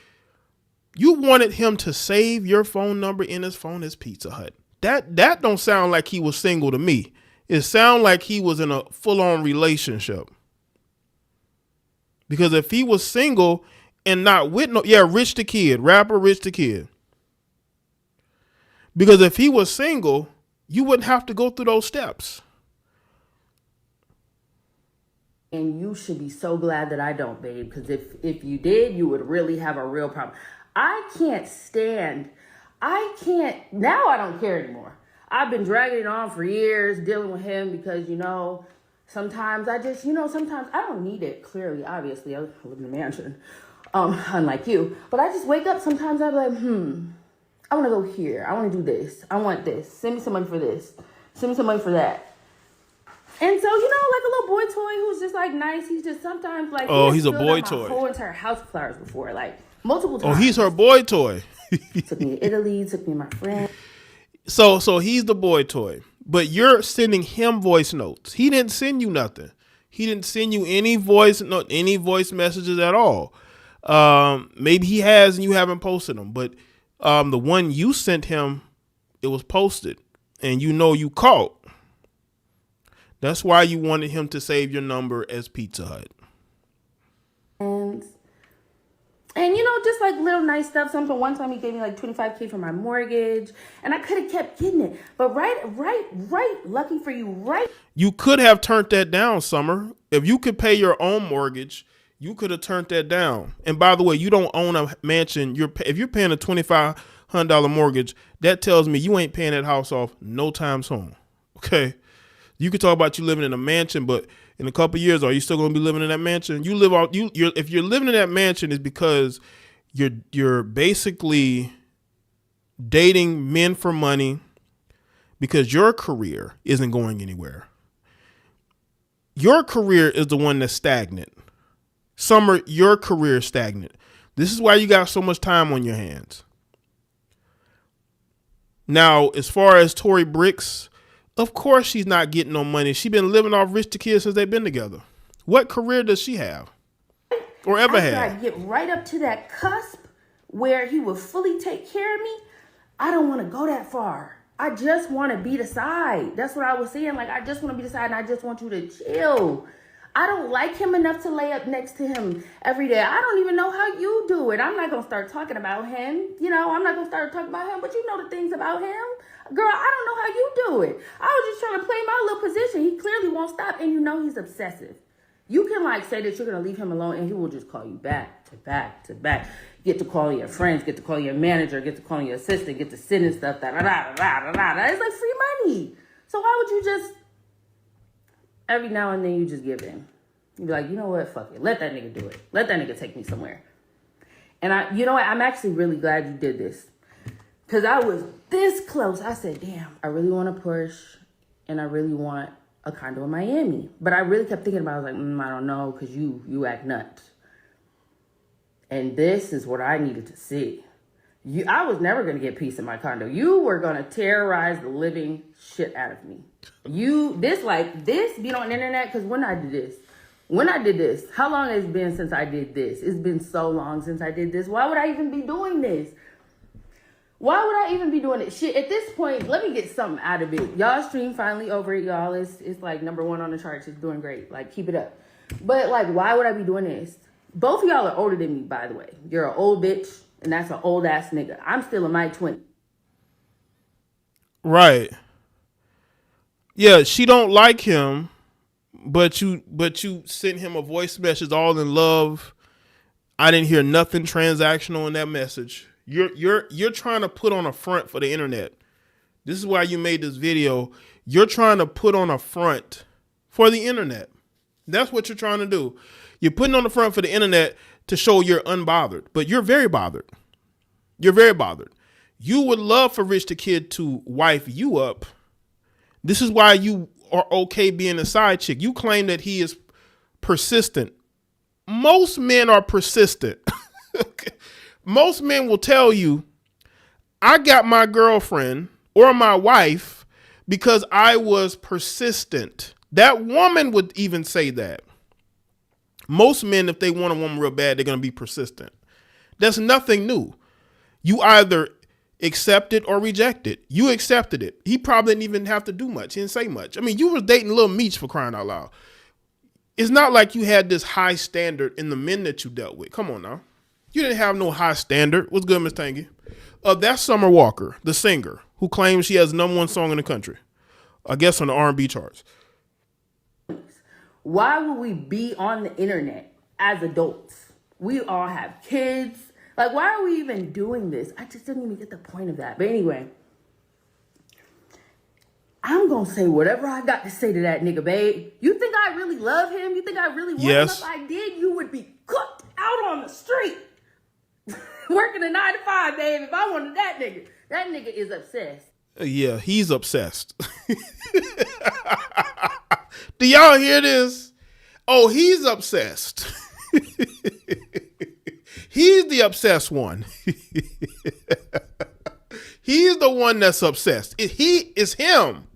You wanted him to save your phone number in his phone as Pizza Hut. That don't sound like he was single to me. It sounds like he was in a full-on relationship. Because if he was single and not with Rich the Kid, rapper Rich the Kid. Because if he was single, you wouldn't have to go through those steps. And you should be so glad that I don't, babe. Because if you did, you would really have a real problem. Now I don't care anymore. I've been dragging it on for years, dealing with him because, sometimes I don't need it, clearly, obviously. I live in a mansion, unlike you. But I just wake up sometimes, I'm like, I want to go here. I want to do this. I want this. Send me some money for this. Send me some money for that. And so, like a little boy toy who's just like nice. He's just sometimes like, he's a boy toy. Whole entire house of flowers before, like multiple times. Oh, he's her boy toy. Took me to Italy. Took me to my friend. So he's the boy toy, but you're sending him voice notes. He didn't send you nothing. He didn't send you any voice messages at all. Maybe he has and you haven't posted them, but the one you sent him, it was posted, and you caught. That's why you wanted him to save your number as Pizza Hut. And just like little nice stuff. Something one time he gave me like $25,000 for my mortgage, and I could have kept getting it. But right, lucky for you, right? You could have turned that down, Summer. If you could pay your own mortgage, you could have turned that down. And by the way, you don't own a mansion. If you're paying a $2,500 mortgage, that tells me you ain't paying that house off no time soon. Okay. You could talk about you living in a mansion, but in a couple of years, are you still going to be living in that mansion? If you're living in that mansion, it's because you're basically dating men for money because your career isn't going anywhere. Your career is the one that's stagnant. Summer, your career is stagnant. This is why you got so much time on your hands. Now, as far as Tory Bricks, of course she's not getting no money. She's been living off Rich the Kid since they've been together. What career does she have? Or ever had? After I get right up to that cusp where he will fully take care of me, I don't want to go that far. I just want to be the side. That's what I was saying. Like, I just want to be the side and I just want you to chill. I don't like him enough to lay up next to him every day. I don't even know how you do it. I'm not going to start talking about him. I'm not going to start talking about him, but you know the things about him. Girl, I don't know how you do it. I was just trying to play my little position. He clearly won't stop, and he's obsessive. You can say that you're going to leave him alone, and he will just call you back to back to back. Get to calling your friends, get to calling your manager, get to calling your assistant, get to sending stuff, da-da-da-da-da-da. It's like free money. So why would you just, every now and then you just give in? You'd be like, you know what, fuck it. Let that nigga do it. Let that nigga take me somewhere. And you know what, I'm actually really glad you did this. Because I was this close. I said, damn, I really want a Porsche and I really want a condo in Miami. But I really kept thinking about it. I was like, I don't know, because you act nuts. And this is what I needed to see. I was never going to get peace in my condo. You were going to terrorize the living shit out of me. This being on the internet, because when I did this, how long has it been since I did this? It's been so long since I did this. Why would I even be doing this? Why would I even be doing it? Shit, at this point, let me get something out of it. Y'all stream finally over it, y'all. It's like number 1 on the charts. It's doing great. Like, keep it up. But, like, why would I be doing this? Both of y'all are older than me, by the way. You're an old bitch, and that's an old-ass nigga. I'm still in my 20s. Right. Yeah, she don't like him, but you sent him a voice message all in love. I didn't hear nothing transactional in that message. You're trying to put on a front for the internet. This is why you made this video. You're trying to put on a front for the internet. That's what you're trying to do. You're putting on the front for the internet to show you're unbothered, but you're very bothered. You're very bothered. You would love for Rich the Kid to wife you up. This is why you are okay being a side chick. You claim that he is persistent. Most men are persistent. Most men will tell you, I got my girlfriend or my wife because I was persistent. That woman would even say that. Most men, if they want a woman real bad, they're going to be persistent. That's nothing new. You either accept it or reject it. You accepted it. He probably didn't even have to do much. He didn't say much. I mean, you were dating Lil Meech, for crying out loud. It's not like you had this high standard in the men that you dealt with. Come on now. You didn't have no high standard. What's good, Miss Tangy? That's Summer Walker, the singer, who claims she has the #1 song in the country. I guess on the R&B charts. Why would we be on the internet as adults? We all have kids. Like, why are we even doing this? I just didn't even get the point of that. But anyway, I'm going to say whatever I got to say to that nigga, babe. You think I really love him? You think I really want him? If I did, you would be cooked out on the street. Working a 9 to 5, babe. If I wanted that nigga is obsessed. Yeah, he's obsessed. Do y'all hear this? Oh, he's obsessed. He's the obsessed one. He's the one that's obsessed. It's him.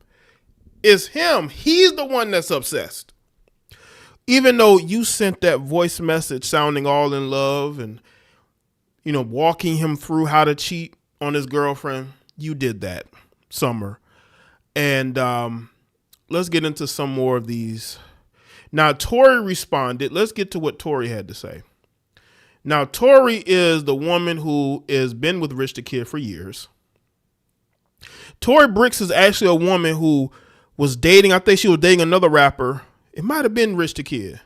It's him. He's the one that's obsessed. Even though you sent that voice message sounding all in love and, walking him through how to cheat on his girlfriend, you did that, Summer. And let's get into some more of these. Now, Tori responded. Let's get to what Tori had to say. Now, Tori is the woman who has been with Rich the Kid for years. Tori Bricks is actually a woman who was dating, I think she was dating another rapper. It might have been Rich the Kid.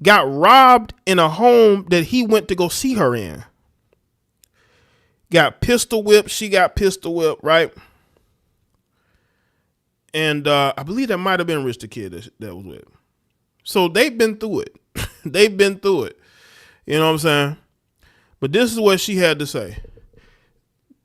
Got robbed in a home that he went to go see her in. Got pistol whipped. She got pistol whipped, right? And I believe that might have been Rich the Kid that was with. So they've been through it. They've been through it. You know what I'm saying? But this is what she had to say.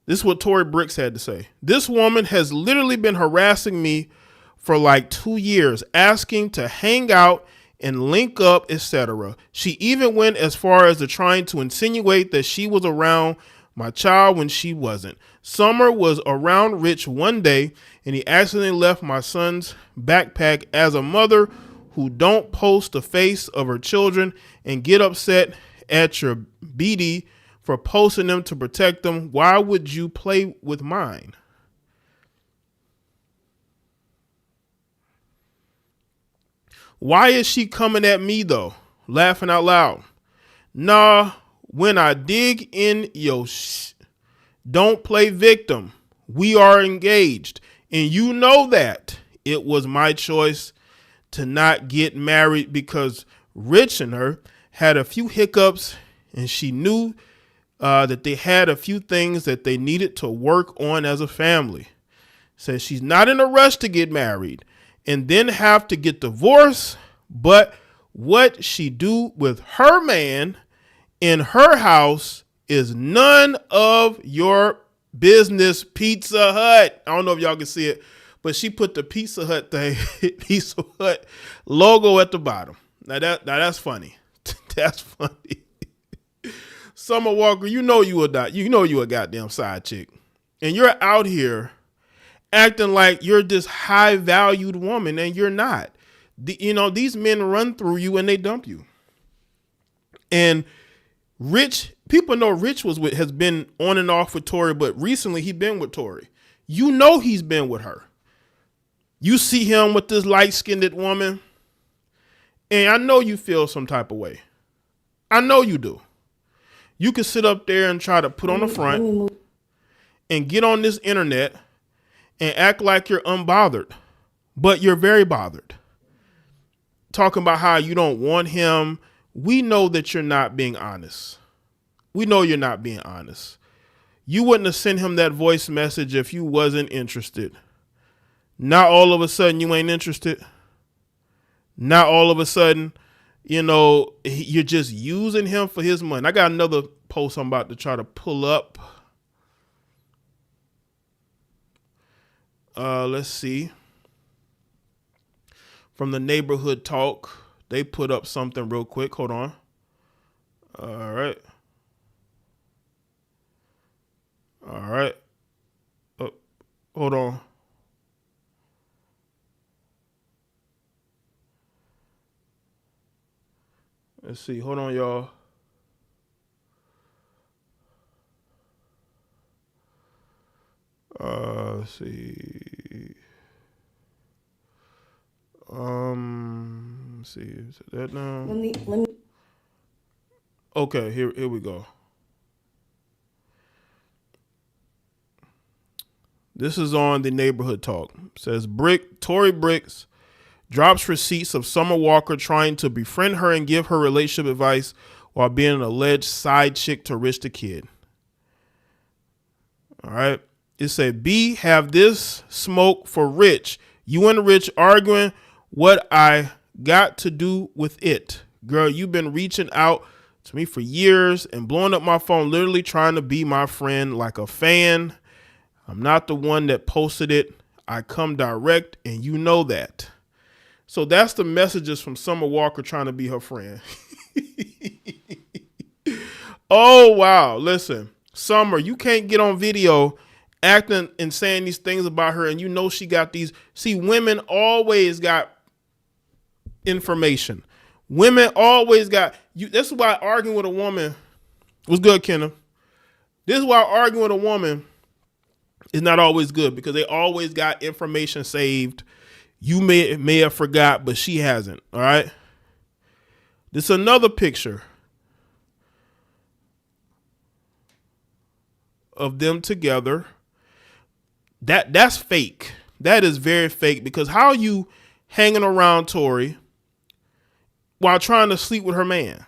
This is what Tori Bricks had to say. This woman has literally been harassing me for like 2 years, asking to hang out and link up, etc. She even went as far as to trying to insinuate that she was around my child when she wasn't. Summer was around Rich one day and he accidentally left my son's backpack. As a mother who don't post the face of her children and get upset at your BD for posting them to protect them, why would you play with mine? Why is she coming at me though? Laughing out loud. Nah, when I dig in your don't play victim. We are engaged. And you know that it was my choice to not get married because Rich and her had a few hiccups and she knew that they had a few things that they needed to work on as a family. Says she's not in a rush to get married and then have to get divorced. But what she do with her man in her house is none of your business. Pizza Hut. I don't know if y'all can see it, but she put the Pizza Hut thing, Pizza Hut logo at the bottom. Now that's funny. That's funny. Summer Walker, you know you a goddamn side chick, and you're out here acting like you're this high valued woman, and you're not. These men run through you and they dump you. And Rich, people know Rich has been on and off with Tori, but recently he been with Tori. You know he's been with her. You see him with this light-skinned woman, and I know you feel some type of way. I know you do. You can sit up there and try to put on the front and get on this internet and act like you're unbothered, but you're very bothered. talking about how you don't want him. We know that you're not being honest. We know you're not being honest. You wouldn't have sent him that voice message if you wasn't interested. Now all of a sudden you ain't interested. Now all of a sudden, you're just using him for his money. I got another post I'm about to try to pull up. Let's see. From the Neighborhood Talk, they put up something real quick. Hold on. All right. Oh, hold on. Let's see. Hold on, y'all. Let's see. Let's see. Is it that now? Let me. Okay, here we go. This is on the Neighborhood Talk. It says Tory Bricks drops receipts of Summer Walker trying to befriend her and give her relationship advice while being an alleged side chick to Rich the Kid. All right. It said, B, have this smoke for Rich. You and Rich arguing, what I got to do with it. Girl, you've been reaching out to me for years and blowing up my phone, literally trying to be my friend like a fan. I'm not the one that posted it. I come direct, and you know that. So that's the messages from Summer Walker trying to be her friend. Oh, wow. Listen, Summer, you can't get on video acting and saying these things about her, and you know she got these. See, women always got information. Women always got you. This is why arguing with a woman was good, Kenneth. This is why arguing with a woman is not always good, because they always got information saved. You may have forgot, but she hasn't. All right. This is another picture of them together. That's fake. That is very fake, because how are you hanging around Tory while trying to sleep with her man?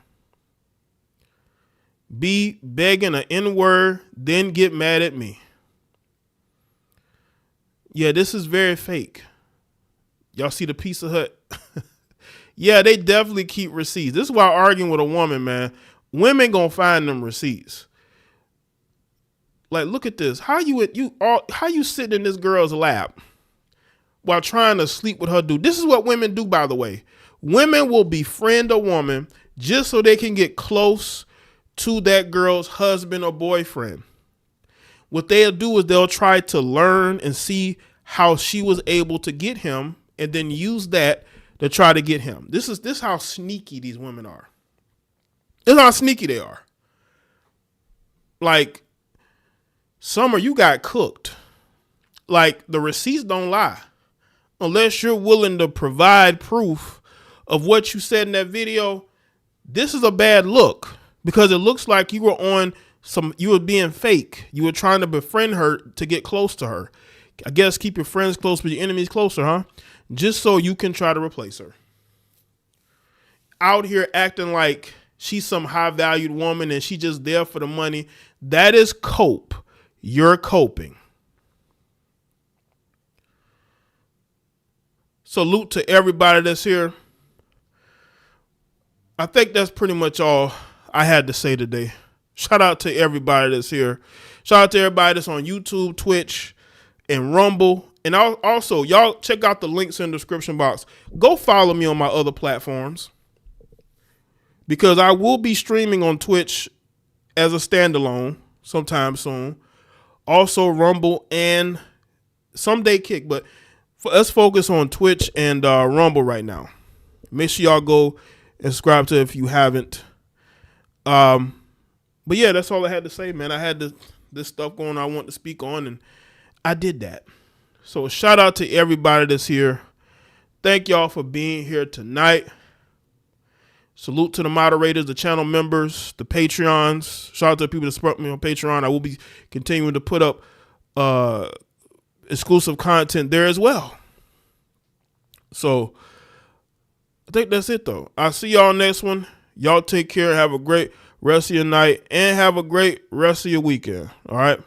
B, begging an N-word, then get mad at me. Yeah, this is very fake. Y'all see the Pizza Hut? Yeah, they definitely keep receipts. This is why arguing with a woman, man. Women gonna find them receipts. Like, look at this. How you sitting in this girl's lap while trying to sleep with her dude? This is what women do, by the way. Women will befriend a woman just so they can get close to that girl's husband or boyfriend. What they'll do is they'll try to learn and see how she was able to get him, and then use that to try to get him. This is how sneaky these women are. This is how sneaky they are. Like, Summer, you got cooked. Like, the receipts don't lie. Unless you're willing to provide proof of what you said in that video, this is a bad look, because it looks like you were being fake. You were trying to befriend her to get close to her. I guess keep your friends close but your enemies closer, huh? Just so you can try to replace her. Out here acting like she's some high valued woman and she just there for the money. That is cope. You're coping. Salute to everybody that's here. I think that's pretty much all I had to say today. Shout out to everybody that's here. Shout out to everybody that's on YouTube, Twitch, and Rumble. And also, y'all check out the links in the description box. Go follow me on my other platforms, because I will be streaming on Twitch as a standalone sometime soon. Also Rumble and someday Kick. But let's focus on Twitch and Rumble right now. Make sure y'all go and subscribe to it if you haven't. But yeah, that's all I had to say, man. I had this stuff going on I want to speak on, and I did that. So shout out to everybody that's here. Thank y'all for being here tonight. Salute to the moderators, the channel members, the Patreons. Shout out to the people that support me on Patreon. I will be continuing to put up exclusive content there as well. So think that's it, though. I'll see y'all next one. Y'all take care. Have a great rest of your night and have a great rest of your weekend. All right.